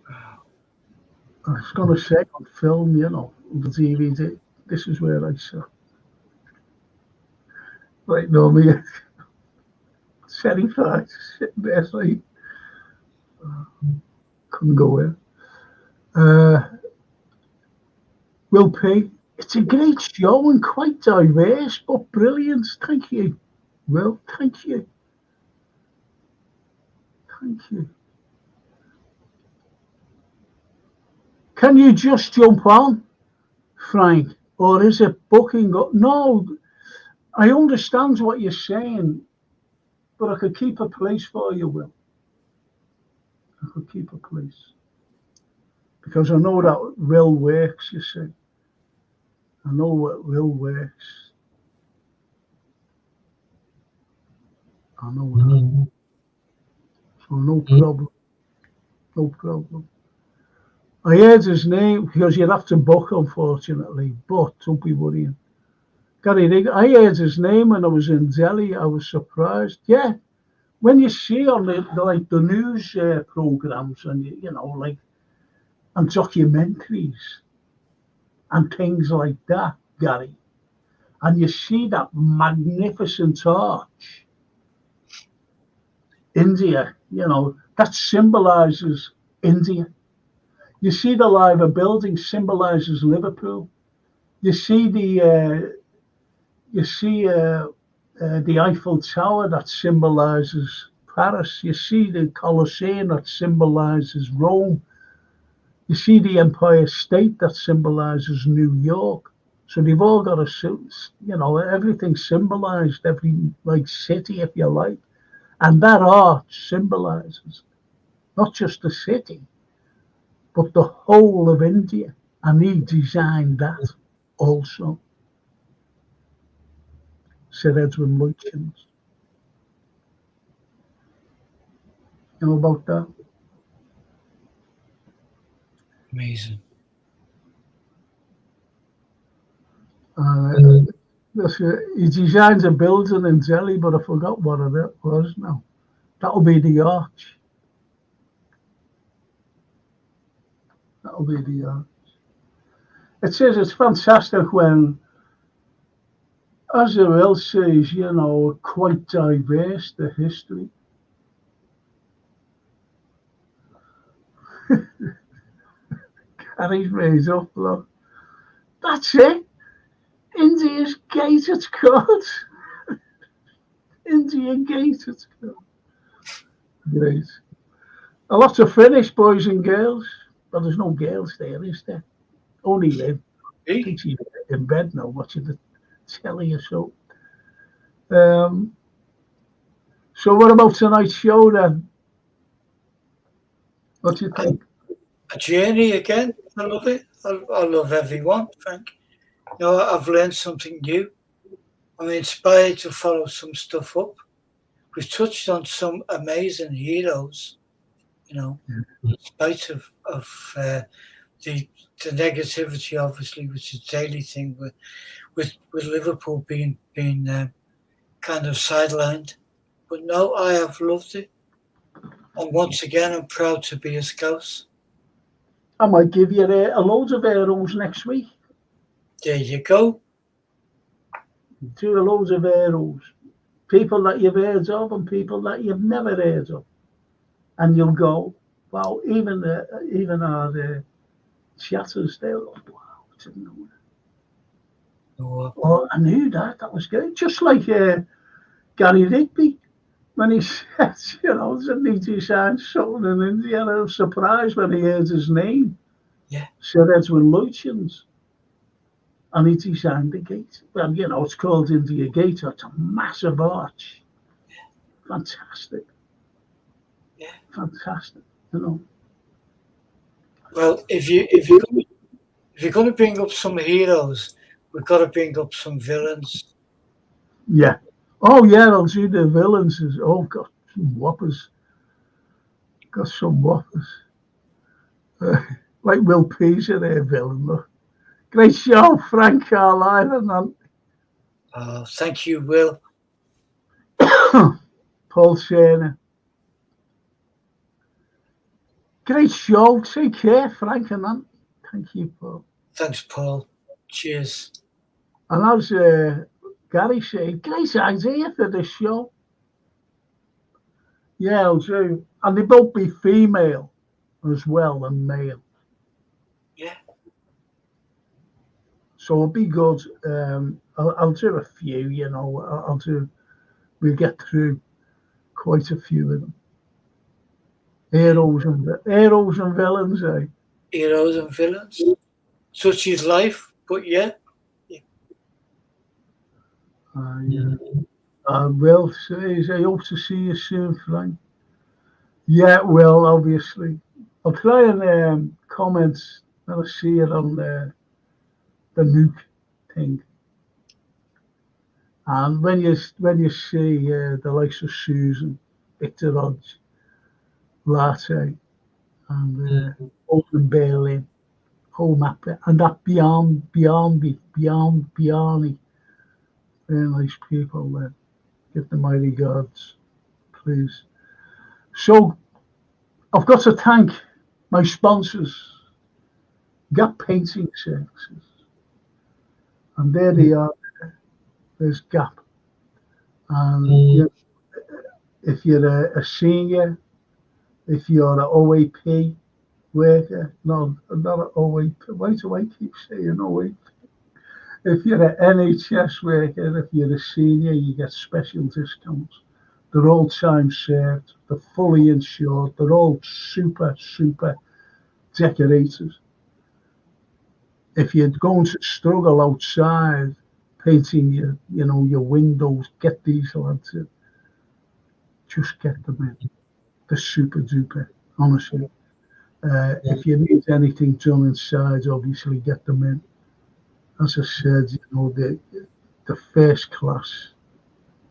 Wow. I was going to say on film, you know, on the DVD, this is where I sat. Right, no, me, terrified, sitting there, like, couldn't go in. Will P, it's a great show and quite diverse, but brilliant. Thank you. Will, thank you. Thank you. Can you just jump on, Frank? Or is it booking? No, I understand what you're saying, but I could keep a place for you, Will. I could keep a place. because I know that will works, you see. I know what will works. I know that. So no problem. No problem. I heard his name because you'd have to book, unfortunately, but don't be worrying. Gary, I heard his name when I was in Delhi. I was surprised. Yeah, when you see on the news programs and and documentaries and things like that, Gary, and you see that magnificent arch, India, that symbolizes India. You see the Liver building symbolizes Liverpool. You see the Eiffel Tower that symbolizes Paris. You see the Colosseum that symbolizes Rome. You see the Empire State that symbolizes New York. So they've all got everything symbolized, every city, if you like. And that arch symbolizes not just the city, but the whole of India. And he designed that also. Sir Edwin Lutyens. You know about that? Amazing. He designs a building in Delhi, but I forgot what it was now. That'll be the arch. That'll be the arch. It says it's fantastic when, as the will says, quite diverse, the history. Gary's raised up, look. That's it. India's Gate, it's called. India Gate, it's called. Great. A lot to finish, boys and girls. Well, there's no girls there, is there? Only Liv. I think she's in bed now watching the telly or so. So what about tonight's show then? What do you think? A journey again. I love it. I love everyone, Frank. I've learned something new. I'm inspired to follow some stuff up. We've touched on some amazing heroes, in spite of the negativity, obviously, which is a daily thing with Liverpool being kind of sidelined. But no, I have loved it. And once again, I'm proud to be a Scouse. I might give you a load of arrows next week. There you go. Do a loads of arrows. People that you've heard of and people that you've never heard of. And you'll go, wow, even our chatters, they'll go, wow, I didn't know that. Oh, I knew that. That was good. Just like Gary Rigby, when he said, he designed something in India, I was surprised when he heard his name. Yeah. Sir Edwin Lutyens. And he designed the gate. Well, it's called India Gate. It's a massive arch. Yeah. Fantastic. Yeah. Fantastic. Well, if you're going to bring up some heroes, we've got to bring up some villains. Yeah. Oh yeah, I'll do the villains. Got some whoppers. Got some whoppers. Like Will Peaser, their villain. Look. Great show, Frank Carlyle. Thank you, Will. Paul Shana. Great show. Take care, Frank and that. Thank you, Paul. Thanks, Paul. Cheers. And as Gary said, great idea for this show. Yeah, I'll do. And they both be female as well and male. Yeah. So it'll be good. I'll do a few, we'll get through quite a few of them. Heroes and villains, eh? Heroes and villains. Such is life, but yeah. Will says, I hope to see you soon, Frank. Yeah, well, obviously. I'll try and comments when I see it on the nuke thing. And when you see the likes of Susan, Victor Hodge, Latte, and Open Berlin, Home Apple, and that Beyond, very nice people there. Give the mighty gods, please. So I've got to thank my sponsors, Gap Painting Services, and there they are. There's Gap, and if you're a senior, if you're an OAP worker, no, not an OAP. Why do I keep saying OAP? If you're an NHS worker, if you're a senior, you get special discounts. They're all time served. They're fully insured. They're all super decorators. If you're going to struggle outside painting your windows, get these lads in. Just get them in. They're super duper, honestly. If you need anything done inside, obviously get them in. As I said, the first class,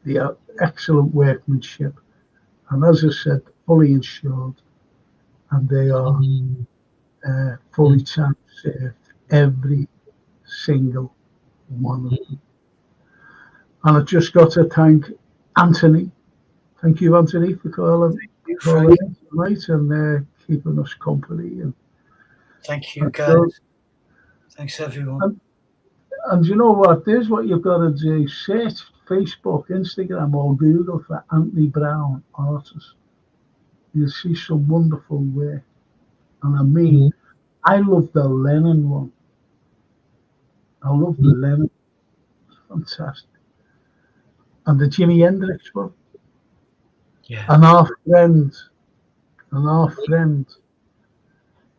the excellent workmanship, and as I said, fully insured, and they are fully time served, every single one of them. And I just got to thank Anthony. Thank you, Anthony, for calling in tonight and keeping us company. And thank you, guys. Thanks, everyone. And you know what? There's what you've got to do. Search Facebook, Instagram, or Google for Anthony Brown artist. You'll see some wonderful work. And I mean, I love the Lennon one. I love the Lennon. It's fantastic. And the Jimi Hendrix one. Yeah. And our friend,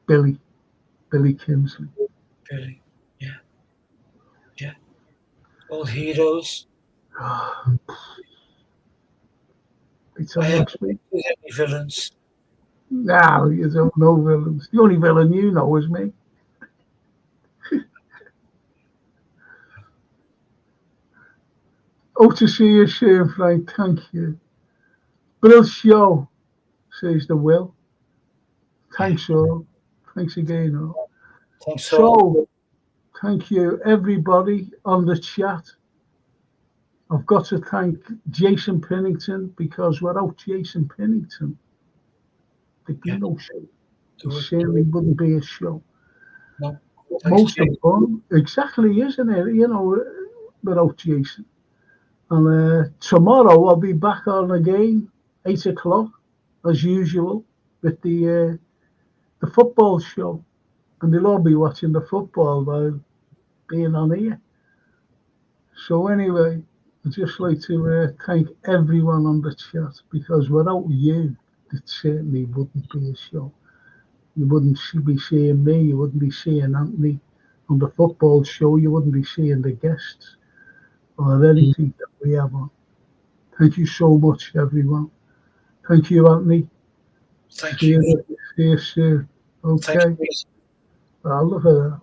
Billy Kingsley. Billy, yeah. All heroes. It's next week. Any villains? No, you don't know villains. The only villain you know is me. Oh, to see you soon, Frank. Thank you. Brill show, says the Will. Thanks all. Thanks again all. Thanks all. So, thank you everybody on the chat. I've got to thank Jason Pennington, because without Jason Pennington, there'd be no show. There certainly wouldn't be a show. No. Most of them, exactly, isn't it? Without Jason. And tomorrow I'll be back on again, 8 o'clock, as usual, with the football show. And they'll all be watching the football while being on here. So anyway, I'd just like to thank everyone on the chat, because without you, it certainly wouldn't be a show. You wouldn't be seeing me, you wouldn't be seeing Anthony on the football show, you wouldn't be seeing the guests or anything that we have on. Thank you so much, everyone. Thank you, Anthony. Thank you. See you soon. Okay. Thank you. I love that.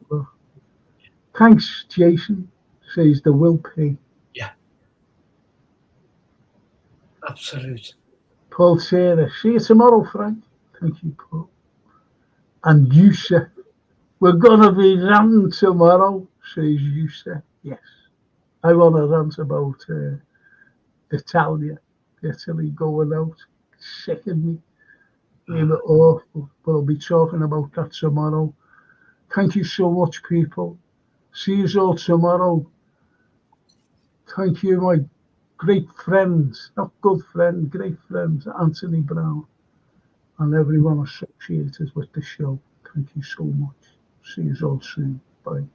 Thanks, Jason, says the Will P. Yeah. Absolute. Paul Taylor. See you tomorrow, Frank. Thank you, Paul. And Yusuf. We're going to be ranting tomorrow, says Yusuf. Yes. I want to rant about Italy going out. Sickened me. They were awful. But I'll be talking about that tomorrow. Thank you so much, people. See you all tomorrow. Thank you, my great friends, not good friend, great friends, Anthony Brown, and everyone associated with the show. Thank you so much. See you all soon. Bye.